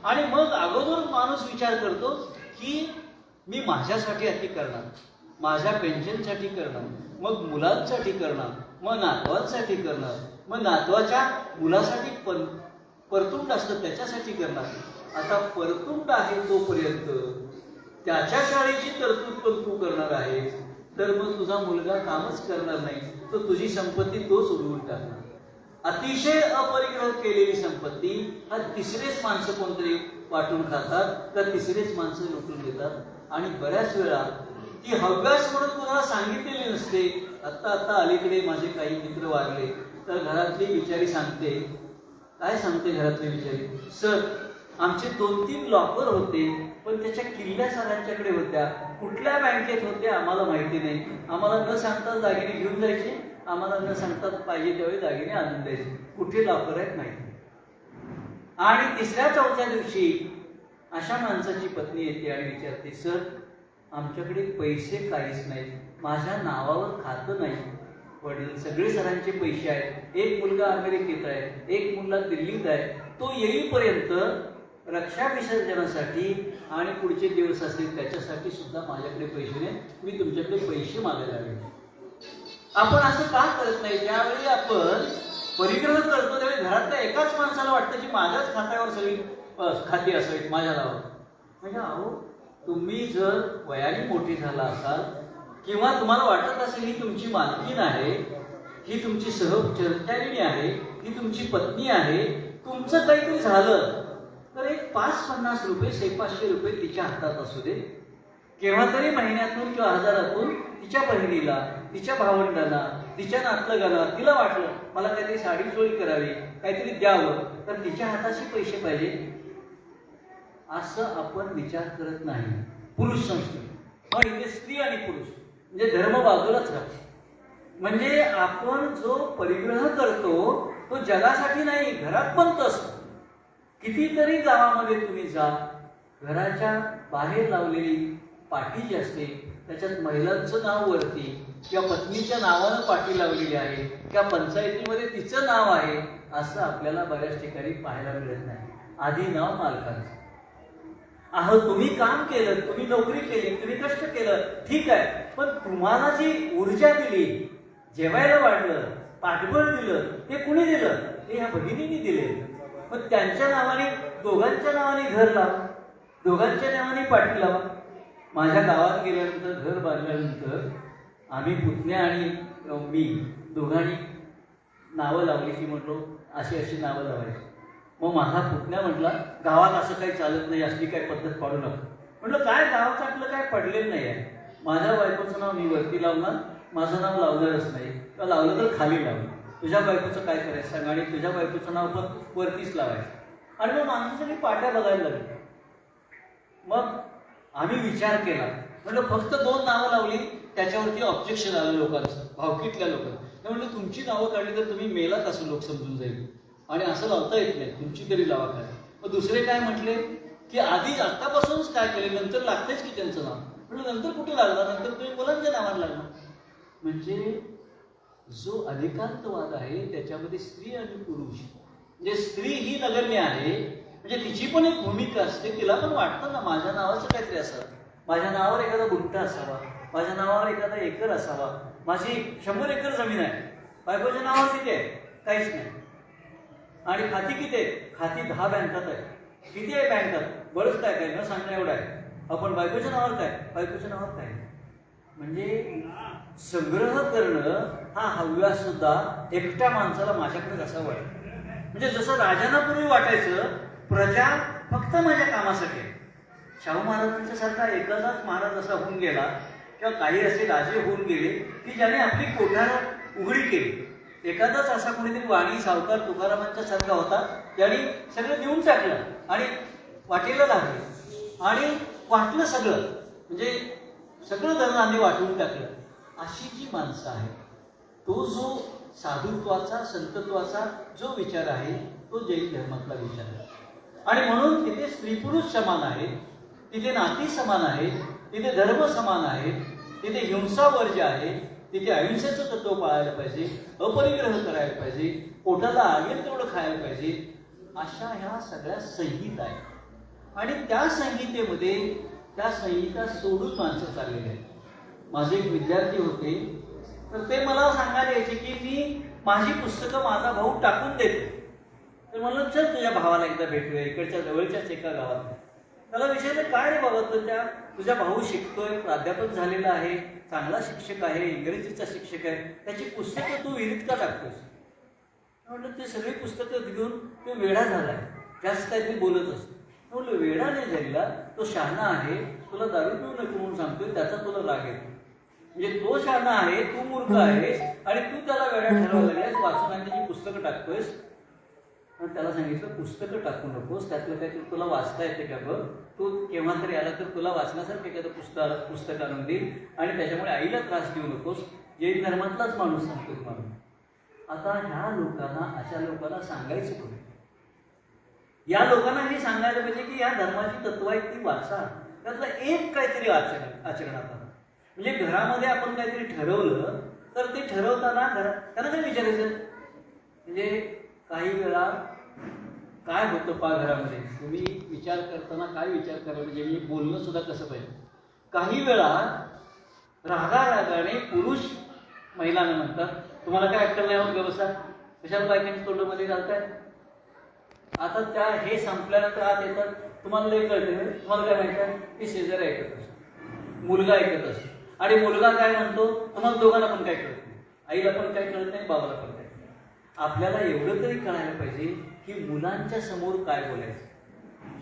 आणि मग अगोदर माणूस विचार करतो की मी माझ्यासाठी अति करणार, माझ्या पेन्शनसाठी करणार, मग मुलांसाठी करणार, मग नातवांसाठी करणार, मग नातवाच्या मुलासाठी परतुंड असतं त्याच्यासाठी करणार. आता परतुंड आहे तोपर्यंत त्याच्या शाळेची तरतूद पण तू करणार आहे, तर मग तुझा मुलगा कामच करणार नाही, तर तुझी संपत्ती तोच उडवून टाकणार. अतिशय अपरिग्रह केलेली संपत्ती हा तिसरेच माणसं कोणतरी वाटून खातात, तर तिसरेच माणसं लुटून देतात. आणि बऱ्याच वेळा ती हव्यास म्हणून कोणाला सांगितलेली नसते. आता अलीकडे माझे काही मित्र वारले तर घरातली बिचारी सांगते, काय सांगते घरातली बिचारी, सर आमचे 2-3 लॉकर होते, पण त्याच्या किल्ल्या सरांच्याकडे होत्या, कुठल्या बँकेत होत्या आम्हाला माहिती नाही, आम्हाला न सांगताच दागिने घेऊन जायचे, आम्हाला न सांगताच पाहिजे त्यावेळी दागिने आणून द्यायचे, कुठे लॉकर आहेत माहिती. आणि 3ऱ्या-4थ्या दिवशी अशा माणसाची पत्नी येते आणि विचारते, सर आमच्याकडे पैसे काहीच नाहीत, माझ्या नावावर खातं नाही, वडील सगळे सरांचे पैसे आहेत, एक मुलगा अमेरिकेत आहे, एक मुलगा दिल्लीत आहे, तो येईपर्यंत रक्षा विसर्जनासाठी आणि पुढचे दिवस असतील त्याच्यासाठी सुद्धा माझ्याकडे पैसे नाही, मी तुमच्याकडे पैसे मागायला लागले. आपण असं का करत नाही? ज्यावेळी आपण परिग्रह करतो त्यावेळी घरातल्या एकाच माणसाला वाटतं की माझ्याच खात्यावर सगळी खाती असावीत माझ्या नावावर. म्हणजे अहो, तुम्ही जर वयाने मोठी झाला असाल किंवा तुम्हाला वाटत असेल ही तुमची मालकीण आहे, ही तुमची सहचर्यागिनी आहे, ही तुमची पत्नी आहे, तुमचं काहीतरी झालं तर एक 550 रुपये 500 रुपये तिच्या हातात असू दे, केव्हा तरी महिन्यातून किंवा हजारातून तिच्या बहिणीला, तिच्या भावंडांना, तिच्या नातलगाला तिला वाटलं मला काहीतरी साडी सोळी करावी, काहीतरी द्यावं, तर तिच्या हाताशी पैसे पाहिजे असं आपण विचार करत नाही. पुरुष संस्कृती, मग इथे स्त्री आणि पुरुष म्हणजे धर्म बाजूलाच राहतो. म्हणजे आपण जो परिग्रह करतो तो जगासाठी नाही, घरात पण असतो. कितीतरी गावामध्ये तुम्ही जा, घराच्या बाहेर लावलेली पाटी जी असते त्याच्यात महिलांचं नाव वरती किंवा पत्नीच्या नावानं पाटी लावलेली आहे किंवा पंचायतीमध्ये तिचं नाव आहे, असं आपल्याला बऱ्याच ठिकाणी पाहायला मिळत नाही. आधी नाव मालकाचं. अहो, तुम्ही काम केलं, तुम्ही नोकरी केली, तुम्ही कष्ट केलं, ठीक आहे, पण तुम्हाला जी ऊर्जा दिली, जेवायला वाढलं, पाठबळ दिलं, ते कुणी दिलं? ते ह्या भगिनींनी दिले. पण त्यांच्या नावाने, दोघांच्या नावाने घर लावा, दोघांच्या नावाने पाठी लावा. माझ्या गावात गेल्यानंतर, घर बांधल्यानंतर आम्ही पुतण्या आणि मी दोघांनी नावं लावली की म्हटलो अशी अशी नावं लावायची. मग माझा पुतण्या म्हटला, गावात असं काही चालत नाही, असली काही पद्धत पाडू नका. म्हटलं काय गावात आपलं काय पडलेलं नाही आहे. माझ्या बायकोचं नाव मी वरती लावणार, माझं नाव लावणारच नाही, तर लावलं तर खाली लावणार. तुझ्या बायकोचं काय करायचं सांग, आणि तुझ्या बायकोचं नाव पण वरतीच लावायचं. आणि मग माणसं सगळी पाट्या बघायला लागली. मग आम्ही विचार केला, म्हटलं फक्त 2 नावं लावली, त्याच्यावरती ऑब्जेक्शन आलं लोकांचं, भावकीतल्या लोकांना. म्हटलं तुमची नावं काढली तर तुम्ही मेलात असं लोक समजून जाईल, आणि असं लावता येत नाही, तुमची तरी लावा काय. मग दुसरे काय म्हटले की आधी आतापासूनच काय केले, नंतर लागतेच की त्यांचं नाव. म्हटलं नंतर कुठे लागणार, नंतर तुम्ही मुलांच्या नावाला लागणार. म्हणजे जो अधिकांतवाद आहे त्याच्यामध्ये स्त्री आणि पुरुष, म्हणजे स्त्री ही नगण्य आहे, म्हणजे तिची पण एक भूमिका असते. तिला पण वाटतं ना माझ्या नावाचं काहीतरी असावं, माझ्या नावावर एखादा गुंठा असावा, माझ्या नावावर एखादा एकर असावा. माझी 100 एकर जमीन आहे, बायकोच्या नावावर किती आहे, काहीच नाही. आणि खाती किती आहेत, खाती 10 बँकात आहे. किती आहे बँकात, बरंच काय काय न सांगणं एवढं आहे. आपण बायकोच्या नावावर काय, बायकोच्या नावावर काय. म्हणजे संग्रह करणं हा हव्यास सुद्धा एकट्या माणसाला माझ्याकडेच असावं आहे. म्हणजे जसं राजांना पूर्वी वाटायचं प्रजा फक्त माझ्या कामासाठी आहे. शाहू महाराजांच्या सारखा एखादाच महाराज असा होऊन गेला, किंवा काही असे राजे होऊन गेले की ज्याने आपली कोठार उघडी केली. एखादाच असा कोणीतरी वाणी सावकार तुकारामांच्या सारखा होता, ज्याने सगळं देऊन टाकलं आणि वाटेला लागले आणि वाटलं सगळं, म्हणजे सगळं धनाने वाटून टाकलं. अशी जी माणसं आहेत, तो जो साधुत्वाचा संतत्वाचा जो विचार आहे तो जैन धर्मातला विचार आहे. आणि म्हणून तिथे स्त्री पुरुष समान आहे, तिथे नाती समान आहे, तिथे धर्म समान आहे, तिथे हिंसा वर्ज्य आहे, तिथे अहिंसेचं तत्व पाळायला पाहिजे, अपरिग्रह करायला पाहिजे, पोटाला लागेल तेवढं खायला पाहिजे. अशा ह्या सगळ्या संहिता आहेत. आणि त्या संहितेमध्ये त्या संहिता सोडून माणसं चाललेली आहेत. माझे एक विद्यार्थी होते, तर ते मला सांगायला यायचे की मी माझी पुस्तकं माझा भाऊ टाकून देतो. तर म्हणलं चल तुझ्या भावाला एकदा भेटूया, इकडच्या जवळच्याच एका गावात. त्याला विचारलं काय रे बाबा, तुझा भाऊ शिकतोय, प्राध्यापक झालेला आहे, चांगला शिक्षक आहे, इंग्रजीचा शिक्षक आहे, त्याची पुस्तकं तू विहिरीत का टाकतोस. म्हटलं ते सगळी पुस्तकं घेऊन तो वेडा झालाय, जास्त काहीतरी बोलत असतो. म्हटलं वेडा नाही झालेला, तो शहाणा आहे, तुला दारू पिऊ नको म्हणून सांगतोय, त्याचा तुला राग येतो. म्हणजे तो शहाणा आहे, तू मूर्ख आहेस, आणि तू त्याला वेड्या ठरवायला लागल्यास, वाचून आणि त्याची पुस्तकं टाकतोयस. पण त्याला सांगितलं पुस्तकं टाकू नकोस, त्यातलं काहीतरी तुला वाचता येते का बघ, तू केव्हा तरी आला तर तुला वाचण्यासारखं एखादं पुस्तक आणून देईल, आणि त्याच्यामुळे आईला त्रास देऊ नकोस. जैन धर्मातलाच माणूस सांगतो तुम्हाला. आता ह्या लोकांना, अशा लोकांना सांगायचं कुठे. या लोकांना हे सांगायला पाहिजे की या धर्माची तत्व आहेत ती वाचा, त्यातलं एक काहीतरी आचरणात आणा. म्हणजे घरामध्ये आपण काहीतरी ठरवलं तर ते ठरवताना त्यांना काय विचारायचं. म्हणजे काही वेळा काय होतं घरामध्ये, तुम्ही विचार करताना काय विचार करायला म्हणजे मी बोलणं सुद्धा कसं पाहिजे. काही वेळा रागाने पुरुष महिलांना म्हणतात तुम्हाला काय अक्कल नाही होत व्यवस्था, कशाला बायकांच्या तोंडामध्ये घालताय. आता त्या हे संपल्यानंतर आत येतात, तुम्हाला लई कळते, तुम्हाला काय माहिती आहे की शेजारी ऐकत असतो, मुलगा ऐकत असतो, आणि मुलगा काय म्हणतो तुम्हाला दोघांना पण काय कळत नाही, आईला पण काय कळत नाही, बाबाला पण काय. आपल्याला एवढं तरी कळायला पाहिजे की मुलांच्या समोर काय बोलायचं.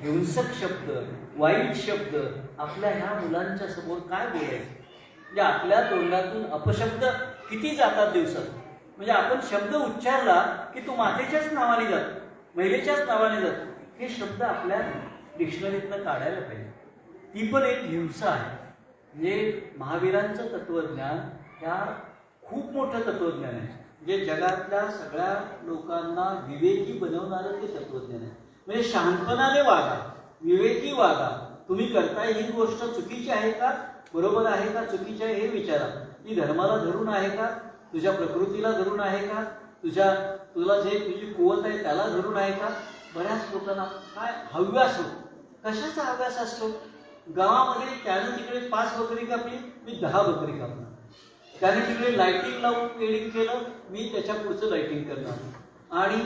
हिंसक शब्द, वाईट शब्द आपल्या ह्या मुलांच्या समोर काय बोलायचं. म्हणजे आपल्या तोंडातून अपशब्द किती जातात दिवसात. म्हणजे आपण शब्द उच्चारला की तू मातेच्याच नावाने जातो, महिलेच्याच नावाने जातो, हे शब्द आपल्या डिक्शनरीतनं काढायला पाहिजे. ती पण एक हिंसा आहे. म्हणजे महावीरांचं तत्वज्ञान ह्या खूप मोठं तत्वज्ञान आहे, जे जगातल्या सगळ्या लोकांना विवेकी बनवणारं ते तत्वज्ञान आहे. म्हणजे शहाणपणाने वागा, विवेकी वागा, तुम्ही करताय ही गोष्ट चुकीची आहे का, बरोबर आहे का, चुकीची आहे हे विचारा. ती धर्माला धरून आहे का, तुझ्या प्रकृतीला धरून आहे का, तुला जे तुझी कुवत आहे त्याला धरून आहे का. बऱ्याच लोकांना काय हव्यास होतो. कशाचा हव्यास असतो. गावामध्ये त्यानं तिकडे 5 बकरी कापली, मी 10 बकरी कापणार. त्याने तिकडे लाइटिंग लावून वेडिंग केलं, मी त्याच्या पुढचं लाइटिंग करणार, आणि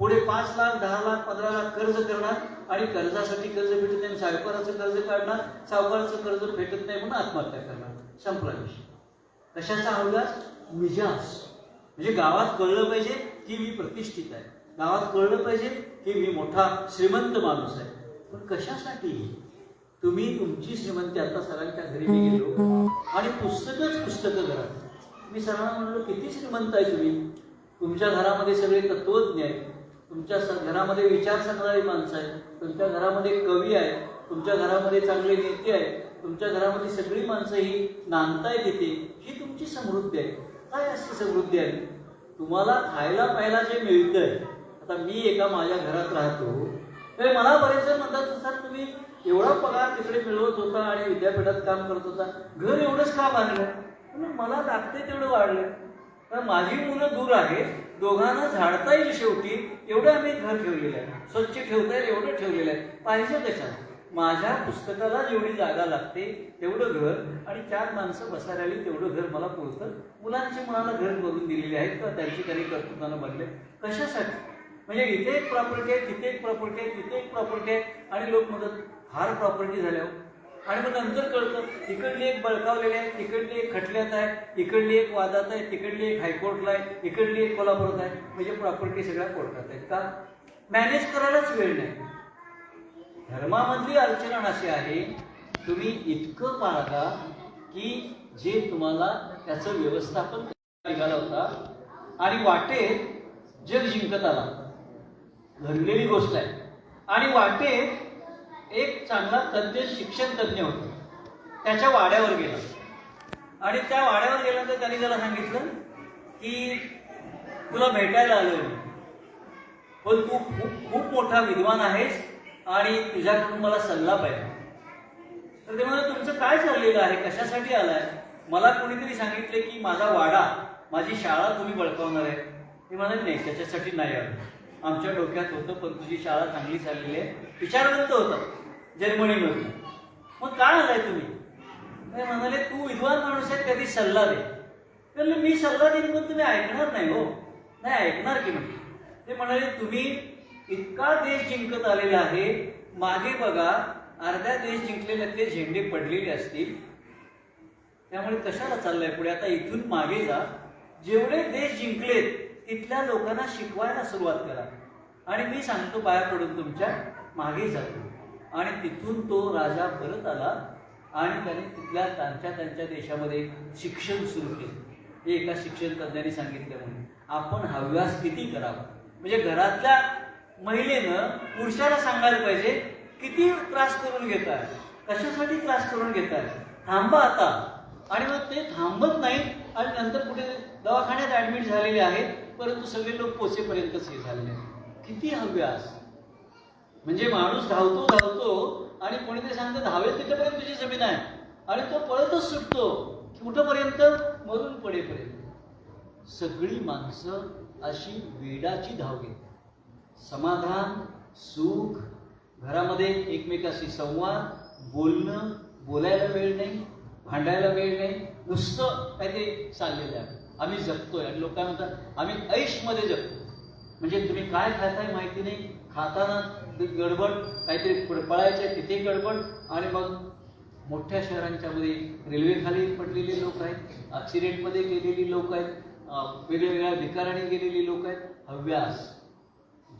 पुढे 5 लाख 10 लाख 15 लाख कर्ज करणार, आणि कर्जासाठी कर्ज भेटत नाही सावकाराचं कर्ज काढणार, सावकाराचं कर्ज भेटत नाही म्हणून आत्महत्या करणार. संपला विषय. कशाचा हव्यास. मिजाज. म्हणजे गावात कळलं पाहिजे की मी प्रतिष्ठित आहे, गावात कळलं पाहिजे की मी मोठा श्रीमंत माणूस आहे. पण कशासाठी? तुम्ही तुमची श्रीमंती, आता सरांच्या घरी मी गेलो आणि पुस्तकं घरात. मी सरांना म्हणलो, किती श्रीमंत आहे तुम्ही? तुमच्या घरामध्ये सगळे तत्वज्ञ आहेत, तुमच्या घरामध्ये विचार सांगणारी माणसं आहेत, तुमच्या घरामध्ये कवी आहेत, तुमच्या घरामध्ये चांगले नेते आहेत, तुमच्या घरामध्ये सगळी माणसं ही नांदतायत इथे. ही तुमची समृद्धी आहे. काय असते समृद्धी आहे? तुम्हाला खायला प्यायला जे मिळतंय. आता मी एका माझ्या घरात राहतो, तर मला बरेच जण म्हणतात, सर तुम्ही एवढा पगार तिकडे मिळवत होता आणि विद्यापीठात काम करत होता, घर एवढंच का बांधलं? मला लागते तेवढं वाढलं. तर माझी मुलं दूर आहेत, दोघांना झाडता येईल शेवटी एवढं आम्ही घर ठेवलेलं आहे, स्वच्छ ठेवता येईल एवढं ठेवलेलं आहे. पाहिजे कशात? माझ्या पुस्तकाला जेवढी जागा लागते तेवढं घर आणि 4 माणसं बसायला आली तेवढं घर मला पुरतं. मुलांची मुलांना घर करून दिलेली आहेत किंवा त्यांची काही कर्तृत्वानं बनले. कशासाठी? म्हणजे इथे एक प्रॉपर्टी आहे, तिथे एक प्रॉपर्टी आहे, तिथे एक प्रॉपर्टी आहे आणि लोक म्हणतात फार प्रॉपर्टी झाल्यावर. आणि मग नंतर कळतं इकडली एक बळकावलेली आहे, तिकडली एक खटल्यात आहे, इकडली एक वादात आहे, तिकडली एक हायकोर्टला आहे, इकडली एक कोल्हापुरात आहे. म्हणजे प्रॉपर्टी सगळ्या कोर्टात आहेत. का? मॅनेज करायलाच वेळ नाही. धर्मामधली अडचण अशी आहे, तुम्ही इतकं पाळता की जे तुम्हाला त्याचं व्यवस्थापन निघाला होता आणि वाटेत जग जिंकत आला. घडलेली गोष्ट आहे. आणि वाटेत एक चांगला तज्ञ, शिक्षण तज्ञ होता, त्याच्या वाड्यावर गेला आणि त्या वाड्यावर गेल्यानंतर त्यांनी त्याला सांगितलं की तुला भेटायला आलोय, पण तू खूप मोठा विद्वान आहेस आणि तुझ्याकडून मला सल्ला पाहिजे. तर ते म्हणाले, तुमचं काय चाललेलं आहे, कशासाठी आलाय? मला कोणीतरी सांगितले की माझा वाडा, माझी शाळा तुम्ही बळकावणार आहे. ते म्हणाले, नाही, त्याच्यासाठी नाही आलो. आमच्या डोक्यात होतं, पण तुझी शाळा चांगली चाललेली आहे, विचारवंत होतं जर्मनीमधून. मग काय आलाय तुम्ही? ते म्हणाले, तू विद्वान माणूस आहे, कधी सल्ला दे. तर मी सल्ला देईन, पण तुम्ही ऐकणार नाही. हो, नाही ऐकणार की नाही? ते म्हणाले, तुम्ही इतका देश जिंकत आलेला आहे, मागे बघा अर्ध्या देश जिंकलेल्यातले झेंडे पडलेले असतील, त्यामुळे कशाला चाललंय पुढे? आता इथून मागे जा, जेवढे देश जिंकलेत तिथल्या लोकांना शिकवायला सुरुवात करा. आणि मी सांगतो पाया पडून तुमच्या मागे जातो. आणि तिथून तो राजा परत आला आणि त्याने तिथल्या त्यांच्या देशामध्ये शिक्षण सुरू केलं. हे एका शिक्षण तज्ञांनी सांगितलं. म्हणून आपण हव्यास किती करावा, म्हणजे घरातल्या महिलेनं पुरुषाला सांगायला पाहिजे, किती त्रास करून घेताय, कशासाठी त्रास करून घेताय, थांबा आता. आणि मग ते थांबत नाही आणि नंतर कुठे दवाखान्यात ऍडमिट झालेले आहेत, परंतु सगळे लोक पोचेपर्यंतच हे झालेले आहेत. किती हव्यास! म्हणजे माणूस धावतो आणि कोणीतरी सांगतं धावेल तिथेपर्यंत तुझी जमीन आहे, आणि तो पळतच सुटतो कुठंपर्यंत? मरून पडेपर्यंत. सगळी माणसं अशी वेडाची धाव घेतात. समाधान, सुख, घरामध्ये एकमेकाशी संवाद, बोलणं, बोलायला वेळ नाही, भांडायला वेळ नाही, नुसतं काय ते चाललेलं आहे. आम्ही जगतोय आणि लोक काय म्हणतात आम्ही ऐशमध्ये जगतो. म्हणजे तुम्ही काय खाताय माहिती नाही, खाताना गडबड, काहीतरी पळायचं तिथे गडबड. आणि मग मोठ्या शहरांच्या मध्ये रेल्वेखाली पडलेली लोक आहेत, ॲक्सिडेंटमध्ये गेलेली लोक आहेत, वेगवेगळ्या भिकाराने गेलेली लोक आहेत. हव्यास.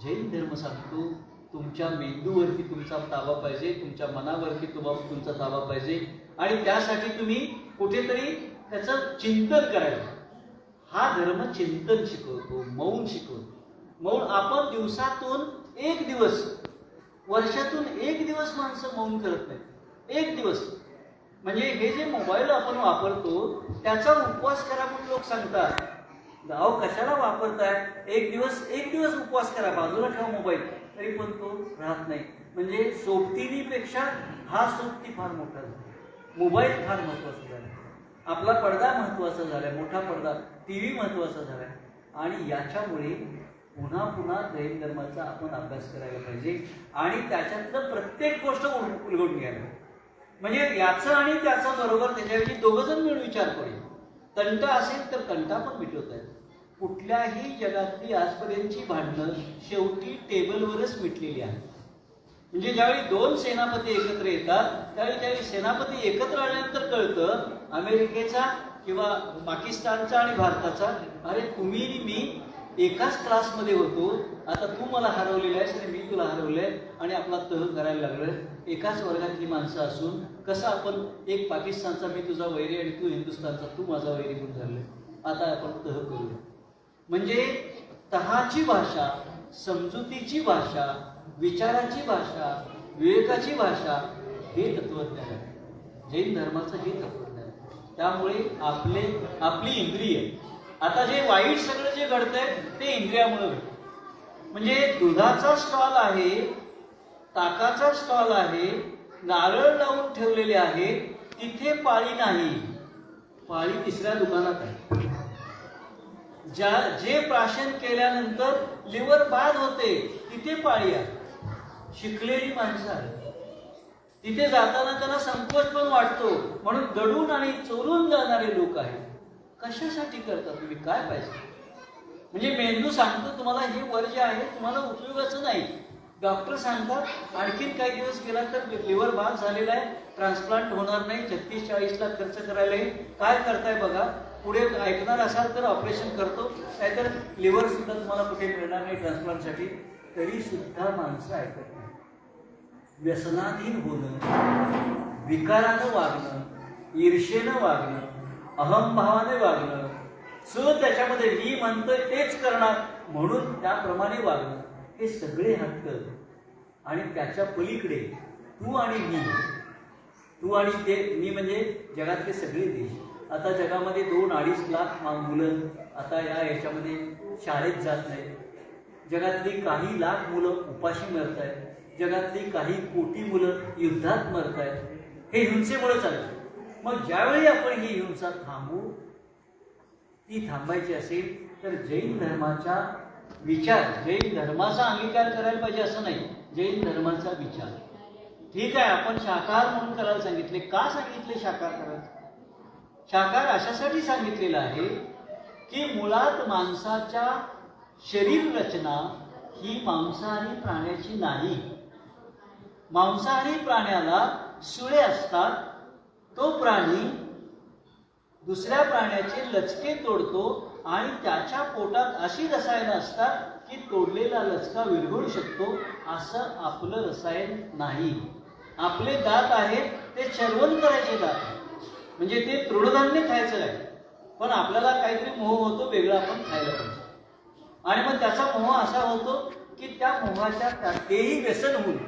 जैन धर्म सांगतो तुमच्या मेंदूवरती तुमचा ताबा पाहिजे, तुमच्या मनावरती तुमचा ताबा पाहिजे, आणि त्यासाठी तुम्ही कुठेतरी त्याचं चिंतन करायचं. हा धर्म चिंतन शिकवतो, मौन शिकवतो. मौन आपण दिवसातून 1 दिवस, वर्षातून 1 दिवस माणसं मौन करत नाही. 1 दिवस. म्हणजे हे जे मोबाईल आपण वापरतो त्याचा उपवास करा म्हणून लोक सांगतात. अहो कशाला वापरताय? 1 दिवस उपवास करा, बाजूला ठेवा मोबाईल, तरी पण तो राहत नाही. म्हणजे सोबतिनीपेक्षा हा सोबती फार मोठा झाला. मोबाईल फार महत्वाचा झाला, आपला पडदा महत्वाचा झालाय, मोठा पडदा, टीव्ही महत्वाचा झालाय. आणि याच्यामुळे पुन्हा पुन्हा जैन धर्माचा आपण अभ्यास करायला पाहिजे आणि त्याच्यातलं प्रत्येक गोष्ट उलगडून घ्यायला. म्हणजे याचं आणि त्याचं बरोबर त्याच्याऐवजी दोघं जण मिळून विचार करूया. कंटा असेल तर कंटा पण मिटवता येईल. कुठल्याही जगातली आजपर्यंतची भांडणं शेवटी टेबलवरच मिटलेली आहेत. म्हणजे ज्यावेळी 2 सेनापती एकत्र येतात त्यावेळी सेनापती एकत्र आल्यानंतर कळतं अमेरिकेचा किंवा पाकिस्तानचा आणि भारताचा, अरे तुम्ही मी एकाच क्लासमध्ये होतो. आता तू मला हरवलेला आहेस आणि मी तुला हरवलंय आणि आपला तह करायला लागलं. एकाच वर्गातली माणसं असून कसं आपण एक पाकिस्तानचा मी तुझा वैरी आणि तू हिंदुस्थानचा तू माझा वैरी म्हणून ठरले. आता आपण तह करूया. म्हणजे तहाची भाषा, समजुतीची भाषा, विचाराची भाषा, विवेकाची भाषा हे तत्वज्ञान आहे. जैन धर्माचं हे तत्वज्ञान आहे. त्यामुळे आपली इंद्रिय, आता जे वाईट सगळं जे घडतंय ते इंद्रियामुळे घडतं. म्हणजे दुधाचा स्टॉल आहे, ताकाचा स्टॉल आहे, नारळ लावून ठेवलेले आहे, तिथे पाळी नाही, पाळी तिसऱ्या दुकानात आहे. जे प्राशन केल्यानंतर लिव्हर बाद होते तिथे पाळी आहे. शिकलेली माणसं आहेत, तिथे जाताना त्यांना संकोच पण वाटतो, म्हणून दडून आणि चोरून जाणारे लोक आहेत. कशासाठी करता तुम्ही? काय पाहिजे? म्हणजे मेंदू सांगतो तुम्हाला हे वर्ज आहे, तुम्हाला उपयोगाचं नाही. डॉक्टर सांगतात आणखीन काही दिवस गेला तर लिव्हर बाद झालेला आहे, ट्रान्सप्लांट होणार नाही, 36-40 लाख खर्च करायला येईल. काय करताय बघा, पुढे ऐकणार असाल तर ऑपरेशन करतो, नाहीतर लिव्हर सुद्धा तुम्हाला कुठे मिळणार नाही ट्रान्सप्लांटसाठी. तरी सुद्धा माणसं ऐकत नाही. व्यसनाधीन होणं, विकारानं वागणं, ईर्षेनं वागणं, अहंभावाने वागणं, त्याच्यामध्ये मी म्हणतोय तेच करणार म्हणून त्याप्रमाणे वागणं, हे सगळे हट्ट. आणि त्याच्या पलीकडे तू आणि मी, तू आणि ते मी म्हणजे जगातले सगळे देश. आता जगामध्ये 2-2.5 लाख मुलं आता याच्यामध्ये शाळेत जात नाहीत. जगातली काही लाख मुलं उपाशी मरत आहेत. जगातली काही कोटी मुलं युद्धात मरत आहेत. हे हिंसेमुळे चालतं. मग ज्यावेळी आपण ही हिंसा थांबू, ती थांबायची असेल तर जैन धर्माचा विचार, जैन धर्माचा अंगीकार करायला पाहिजे असं नाही, जैन धर्माचा विचार. ठीक आहे, आपण शाकाहार म्हणून करायला सांगितले. का सांगितले शाकाहार करायचं? शाकाहार अशासाठी सांगितलेला आहे की मुळात माणसाच्या शरीर रचना ही मांसाहारी प्राण्याची नाही. मांसाहारी प्राण्याला सुळे असतात. तो प्राणी दुसऱ्या प्राण्याचे लचके तोडतो आणि त्याच्या पोटात अशी रसायनं असतात की तोडलेला लचका विरघळू शकतो. असं आपलं रसायन नाही. आपले दात आहेत ते चर्वण करायचे दात, म्हणजे ते तृणधान्य खायचं आहे. पण आपल्याला काहीतरी मोह होतो वेगळा, आपण खायला पाहिजे. आणि मग त्याचा मोह असा होतो की त्या मोहाच्या तेही व्यसन होईल.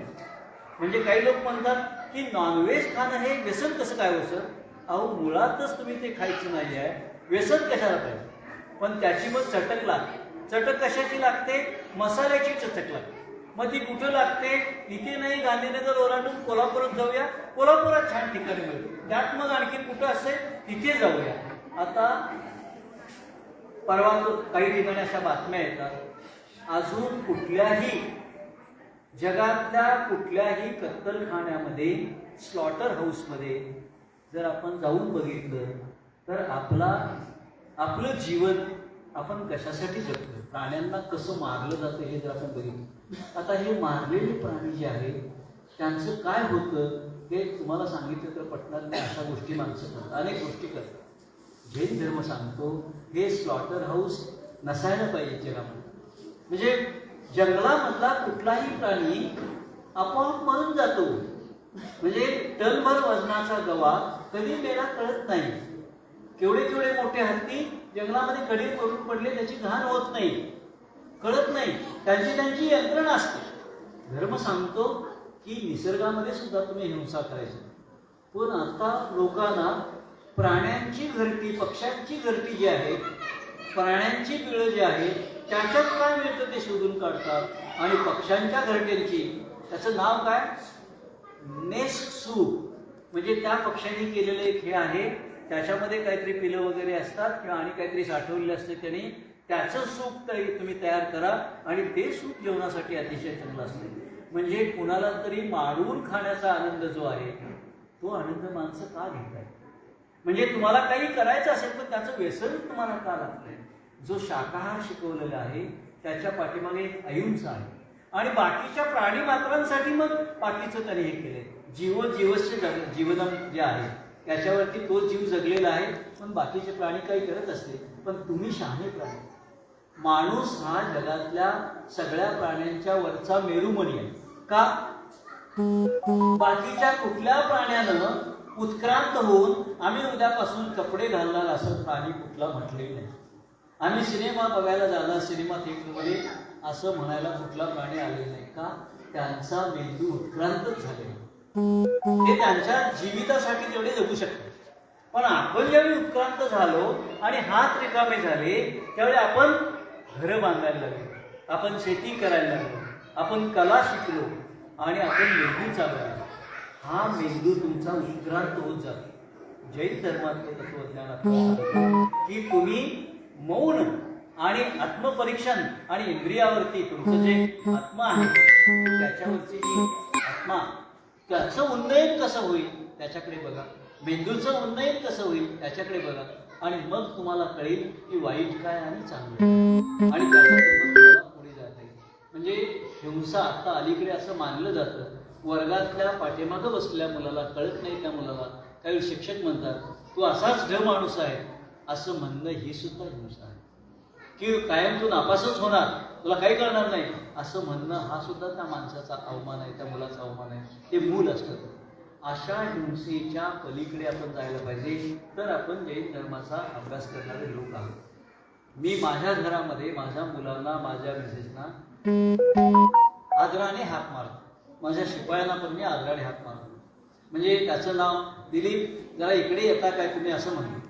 म्हणजे काही लोक म्हणतात की नॉनव्हेज खाणं हे व्यसन कसं काय हो सर? अहो, मुळातच तुम्ही ते खायचं नाही आहे, व्यसन कशाला पाहिजे? पण त्याची मग चटक लागते. चटक कशाची लागते? मसाल्याची चटक लागते. मग ती कुठं लागते? इथे नाही, गांधीनगर ओलांडून कोल्हापुरात जाऊया, कोल्हापुरात छान ठिकाणी मिळते. त्यात मग आणखी कुठं असते तिथे जाऊया. आता परवा काही ठिकाणी अशा बातम्या येतात, अजून कुठल्याही जगातल्या कुठल्याही कत्तलखान्यामध्ये, स्लॉटर हाऊसमध्ये जर आपण जाऊन बघितलं तर आपलं जीवन आपण कशासाठी जगतो, प्राण्यांना कसं मारलं जातं हे जर आपण बघितलं. आता हे मारलेले प्राणी जे आहेत त्यांचं काय होतं हे तुम्हाला सांगितलं तर पटणार नाही. अशा गोष्टी माणसं करतात, अनेक गोष्टी करतात. जैन धर्म सांगतो हे स्लॉटर हाऊस नसायला पाहिजे जगामध्ये. म्हणजे जंगलामधला कुठलाही प्राणी आपोआप मरून जातो. म्हणजे टनभर वजनाचा गवा कधी मेला कळत नाही. केवढे मोठे हत्ती जंगलामध्ये कडे पडून पडले, त्याची घाण होत नाही, कळत नाही. त्यांची यंत्रणा असते. धर्म सांगतो की निसर्गामध्ये सुद्धा तुम्ही हिंसा करायची. पण आता लोकांना प्राण्यांची घरटी, पक्ष्यांची घरटी जी आहे, प्राण्यांची पिळं जी आहे त्याच्यात काय मिळतं ते शोधून काढतात. आणि पक्ष्यांच्या घरट्यांची, त्याचं नाव काय? Nest soup. म्हणजे त्या पक्ष्यांनी केलेलं एक हे आहे, त्याच्यामध्ये काहीतरी पिलं वगैरे असतात किंवा आणि काहीतरी साठवलेलं असतं. त्यांनी त्याचं सूप तुम्ही तयार करा आणि ते सूप जेवणासाठी अतिशय चांगलं असतं. म्हणजे कुणाला तरी मारून खाण्याचा आनंद जो आहे तो आनंद माणसं का घेत आहे? म्हणजे तुम्हाला काही करायचं असेल पण त्याचं व्यसन तुम्हाला का लागतंय? जो शाकाहार शिकवलेला आहे त्याच्या पाठीमागे एक अहिंसा आहे. आणि बाकीच्या प्राणी मात्रांसाठी मग बाकीचं त्यांनी हे केलंय. जीवन जे आहे त्याच्यावरती तो जीव जगलेला आहे, पण बाकीचे प्राणी काही करत असते. पण तुम्ही शहाणे प्राणी, माणूस हा जगातल्या सगळ्या प्राण्यांच्या वरचा मेरुमणी आहे. का? बाकीच्या कुठल्या प्राण्यानं उत्क्रांत होऊन आम्ही उद्यापासून कपडे घालणार असं प्राणी कुठला म्हटलेलं नाही. आम्ही सिनेमा बघायला जाणार, सिनेमा थिएटरमध्ये असं म्हणायला कुठला प्राणी आलेला नाही. का? त्यांचा मेंदू उत्क्रांतच झालेला. ते त्यांच्या जीवितासाठी तेवढे जगू शकतात. पण आपण ज्यावेळी उत्क्रांत झालो आणि हात रिकामे झाले त्यावेळी आपण घरं बांधायला लागलो, आपण शेती करायला लागलो, आपण कला शिकलो आणि आपण मेंदू चालवला. हा मेंदू तुमचा उत्क्रांत होत जातो. जैन धर्मातलं तत्वज्ञान आपल्याला की तुम्ही मौन आणि आत्मपरीक्षण आणि इंद्रियावरती तुमचं जे आत्मा आहे त्याच्यावरची जी आत्मा, त्याचं उन्नयन कसं होईल त्याच्याकडे बघा. मेंदूचं उन्नयन कसं होईल त्याच्याकडे बघा. आणि मग तुम्हाला कळेल की वाईट काय आणि चांगलं, आणि त्याच्यातून तुम्हाला पुढे जाता येईल. म्हणजे हिंसा आता अलीकडे असं मानलं जातं, वर्गातल्या पाठीमागं बसलेल्या मुलाला कळत नाही, त्या मुलाला काही शिक्षक म्हणतात तू असाच ढ माणूस आहे असं म्हणणं ही सुद्धा हिंसा आहे. की कायम तू नापासच होणार, तुला काही कळणार नाही असं म्हणणं हा सुद्धा त्या माणसाचा अवमान आहे, त्या मुलाचा अवमान आहे. ते मूल असतं. अशा हिंसेच्या पलीकडे आपण जायला पाहिजे. तर आपण जैन धर्माचा अभ्यास करणारे लोक आहोत. मी माझ्या घरामध्ये माझ्या मुलांना, माझ्या मिसेसना आदराने हाक मारतो. माझ्या शिपायांना पण मी आदराने हाक मारतो. म्हणजे त्याचं नाव दिलीप, जरा इकडे येता काय तुम्ही असं म्हणतो.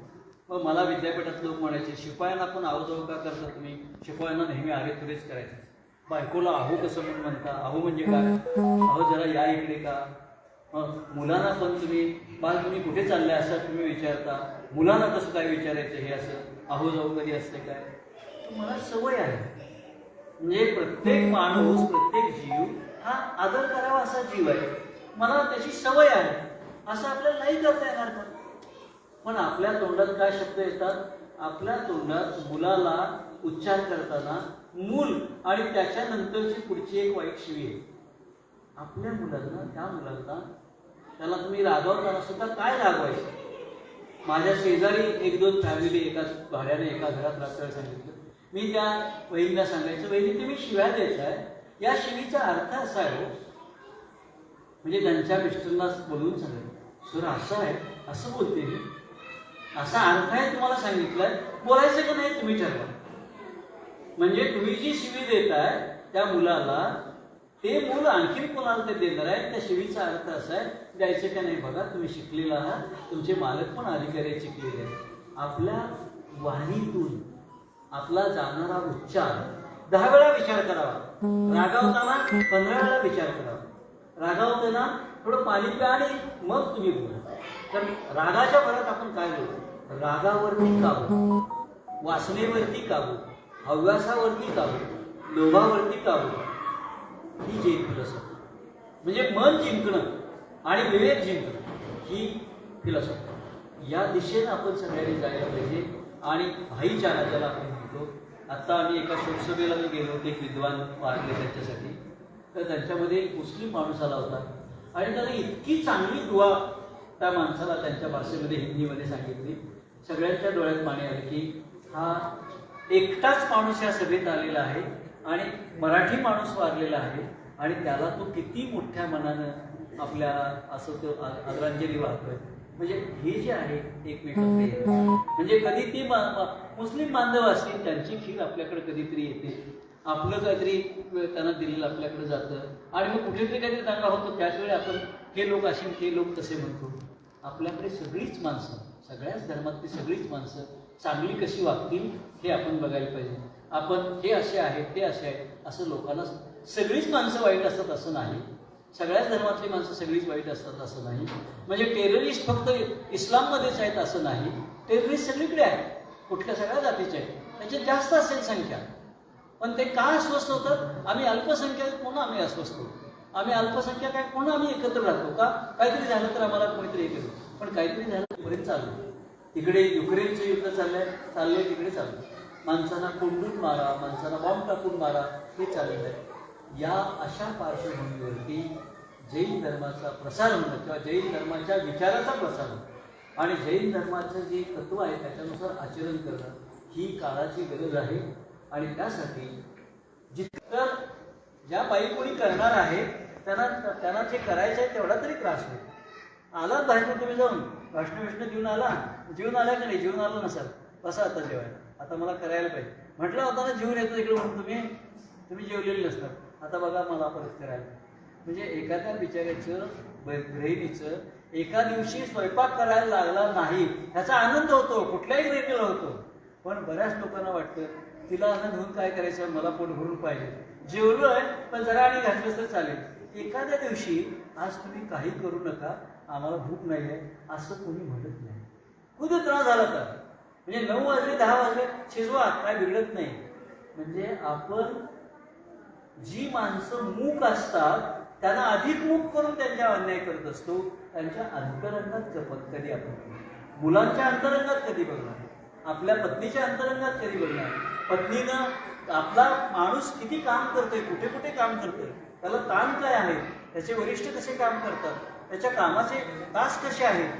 मग मला विद्यापीठात लोक म्हणायचे शिपायांना पण आहो का करता तुम्ही? शिपायांना नेहमी अरे तुरेच करायचे. बायकोला आहो कसं म्हणून म्हणता? आहो म्हणजे काय? अहो जरा या इकडे का? मुलांना पण तुम्ही बाल तुम्ही कुठे चालले असं तुम्ही विचारता. मुलांना कसं काय विचारायचं हे असं आहो जाऊ कधी असते काय? मला सवय आहे. म्हणजे प्रत्येक माणूस, प्रत्येक जीव हा आदर करावा असा जीव आहे. मला त्याची सवय आहे. असं आपल्याला नाही करता येणार का? पण आपल्या तोंडात काय शब्द येतात? आपल्या तोंडात मुलाला उच्चार करताना मूल आणि त्याच्यानंतरची पुढची एक वाईट शिवी आहे. आपल्या मुलांना, त्या मुलांना त्याला तुम्ही रागवताना सुद्धा काय रागवायचं? माझ्या शेजारी एक दोन फॅमिली एका भाड्याने एका घरात राहायला सांगितलं. मी त्या वहिनीला सांगायचं, वहिनी तुम्ही शिव्या देताय, या शिवीचा अर्थ असा आहे. म्हणजे त्यांच्या मिस्टरना बोलवून सांगायचं, सर असं आहे, असं बोलते मी, असा अर्थ आहे तुम्हाला सांगितलंय, बोलायचं का नाही तुम्ही ठरवा. म्हणजे तुम्ही जी शिवी देताय त्या मुलाला, ते मूल आणखीन कोणाला ते देणार आहे. त्या शिवीचा अर्थ असा आहे, द्यायचं का नाही बघा, तुम्ही शिकलेला आहात, तुमचे मालक पण अधिकारी शिकलेले आहेत. आपल्या वाणीतून आपला जाणारा उच्चार 10 वेळा विचार करावा. रागावताना 15 वेळा विचार करावा. रागावताना थोडं पाणी प्या आणि मग तुम्ही बोला. तर रागाच्या भरात आपण काय बोलतो? रागावरती काबू, वासनेवरती काबू, हव्यासावरती काबू, लोभावरती काबू, ही जैन फिलॉसॉफी. म्हणजे मन जिंकणं आणि विवेक जिंकणं ही फिलॉसॉफी. या दिशेनं आपण सगळ्यांनी जायला पाहिजे. आणि भाईचारा ज्याला आपण म्हणतो. आत्ता आम्ही एका शोकसभेला मी गेलो होते, एक विद्वान वारले त्यांच्यासाठी. तर त्यांच्यामध्ये एक मुस्लिम माणूस आला होता आणि त्याने इतकी चांगली दुआ त्या माणसाला त्यांच्या भाषेमध्ये, हिंदीमध्ये सांगितली. सगळ्यांच्या डोळ्यात पाणी आले की हा एकटाच माणूस या सभेत आलेला आहे आणि मराठी माणूस वारलेला आहे आणि त्याला तो किती मोठ्या मनानं आपल्या असं तो आदरांजली वाहतोय. म्हणजे हे जे आहे एकमेकांकडे, म्हणजे कधी ती मुस्लिम बांधव असतील त्यांची खीर आपल्याकडे कधीतरी येते, आपलं काहीतरी त्यांना दिलेलं आपल्याकडे जातं आणि मग कुठेतरी काहीतरी दांगा होतो. त्याच वेळी आपण हे लोक असे, ते लोक तसे म्हणतो. आपल्याकडे सगळीच माणसं, सगळ्याच धर्मातली सगळीच माणसं चांगली कशी वागतील हे आपण बघायला पाहिजे. आपण हे असे आहेत, ते असे आहेत असं लोकांना, सगळीच माणसं वाईट असतात असं नाही, सगळ्याच धर्मातली माणसं सगळीच वाईट असतात असं नाही. म्हणजे टेररिस्ट फक्त इस्लाममध्येच आहेत असं नाही. टेररिस्ट सगळीकडे आहेत, कुठल्या सगळ्या जातीचे आहेत, त्याच्यात जास्त असेल संख्या. पण ते का अस्वस्थ होतात? आम्ही अल्पसंख्याक म्हणून आम्ही अस्वस्थ होतो. आम्ही अल्पसंख्याक आहे म्हणून आम्ही एकत्र राहतो. का? काहीतरी झालं तर आम्हाला कोणीतरी एकत्र, पण काहीतरी झालं बरेच चालू. तिकडे युक्रेनचं युद्ध चाललंय तिकडे चाललं. माणसांना कोंडून मारा, माणसांना बॉम्ब टाकून मारा, हे चाललेलं आहे. या अशा पार्श्वभूमीवरती जैन धर्माचा प्रसार होणं किंवा जैन धर्माच्या विचाराचा प्रसार होणं आणि जैन धर्माचं जे तत्व आहे त्याच्यानुसार आचरण करणं ही काळाची गरज आहे. आणि त्यासाठी जितकं ज्या बाई कोणी करणार आहे त्यांना जे करायचं आहे तेवढा तरी त्रास होईल. आला बाहेर तुम्ही जाऊन विष्णू घेऊन आला का नाही? जेवून आला नसाल, बसा आता जेवायला, आता मला करायला पाहिजे म्हटलं होता ना, जेवून येतो इकडे म्हणून तुम्ही जेवलेले नसतात, आता बघा मला परत करायला. म्हणजे एखाद्या बिचाऱ्याचं गृहिणीचं एका दिवशी स्वयंपाक करायला लागला नाही ह्याचा आनंद होतो, कुठल्याही गृहिणीला होतो. पण बऱ्याच लोकांना वाटतं तिला आनंद होऊन काय करायचं, मला पोट भरून पाहिजे, जेवलोय पण जरा आणि घातलंच तर चालेल. एखाद्या दिवशी आज तुम्ही काही करू नका, आम्हाला भूक नाही आहे असं कोणी म्हणत नाही. खूप त्रास झाला तर म्हणजे 9 वाजले 10 वाजले शिजवा, काय बिघडत नाही. म्हणजे आपण जी माणसं मूक असतात त्यांना अधिक मूक करून त्यांच्या अन्याय करत असतो. त्यांच्या अंतरंगात कधी आपण मुलांच्या अंतरंगात कधी बघणार, आपल्या पत्नीच्या अंतरंगात कधी बघणार, पत्नीनं आपला माणूस किती काम करतोय, कुठे कुठे काम करतोय, त्याला ताण काय आहे, त्याचे वरिष्ठ कसे काम करतात, त्याच्या कामाचे तास कसे आहेत,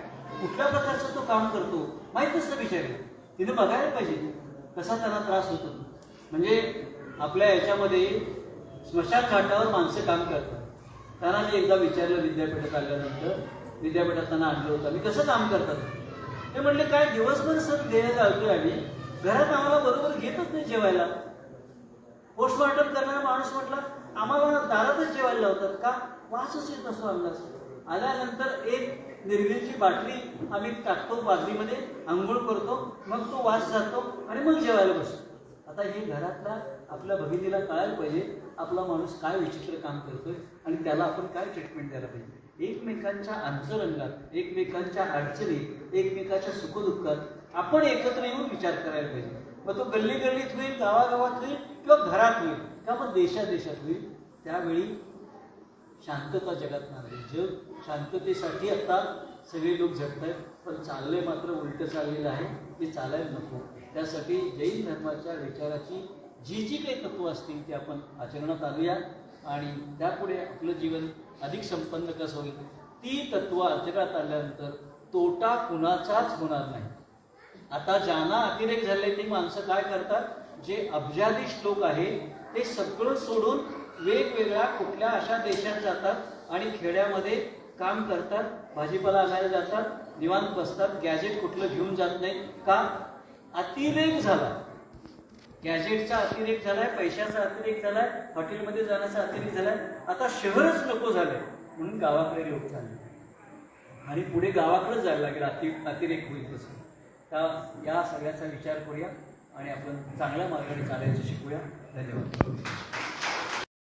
कुठल्या प्रकारचं तो काम करतो माहीत नसतं बिचारे. तिने बघायला पाहिजे कसा त्यांना त्रास होतो. म्हणजे आपल्या याच्यामध्ये स्मशान घाटावर माणसं काम करतात. त्यांना मी एकदा विचारलं विद्यापीठात आल्यानंतर, विद्यापीठात त्यांना आणलं होतं, मी कसं काम करतात? ते म्हणले काय दिवसभर सर देह घालतोय आम्ही, घरात आम्हाला बरोबर घेतच नाही जेवायला. पोस्टमॉर्टम करणारा माणूस म्हटला आम्हाला दारातच जेवायला लावतात का? वासच येत असतो अंदाज. आल्यानंतर एक निर्गिलची बाटली आम्ही टाकतो बादलीमध्ये, आंघोळ करतो, मग तो वास जातो आणि मग जेवायला बसतो. आता हे घरातल्या आपल्या भगिनीला कळायला पाहिजे आपला माणूस काय विचित्र काम करतोय आणि त्याला आपण काय ट्रीटमेंट द्यायला पाहिजे. एकमेकांच्या अंतरंगात, एकमेकांच्या अडचणीत, एकमेकांच्या सुखदुःखात आपण एकत्र येऊन विचार करायला पाहिजे. मग तो गल्ली गल्लीत होईल, गावागावात होईल किंवा घरात होईल किंवा मग देशादेशात होईल. त्यावेळी शांतता जगात नांदेल. जग शांततेसाठी आता सगळे लोक झटत आहेत, पण चाललंय मात्र उलटं चाललेलं आहे, ते चालायला नको. त्यासाठी जैन धर्माच्या विचाराची जी जी काही तत्त्व असतील ती आपण आचरणात आणूया आणि त्यापुढे आपलं जीवन अधिक संपन्न कसं होईल ती तत्त्व आचरणात आल्यानंतर तोटा कुणाचाच होणार नाही. आता ज्यांना अतिरेक झाले ते माणसं काय करतात, जे अब्जाधी श्लोक आहे ते सगळं सोडून वेगवेगळ्या कुठल्या अशा देशात जातात आणि खेड्यामध्ये काम करतात, भाजीपाला आणायला जातात, निवांत बसतात, गॅजेट कुठलं घेऊन जात नाही का? अतिरेक झाला, गॅजेटचा अतिरेक झालाय, पैशाचा अतिरेक झालाय, हॉटेलमध्ये जाण्याचा अतिरेक झालाय. आता शहरच नको झालंय म्हणून गावाकडे लोक चालले आणि पुढे गावाकडेच जायला लागेल अतिरेक होईल तसं. या सगळ्याचा विचार करूया आणि आपण चांगल्या मार्गाने चालायचं शिकूया. धन्यवाद.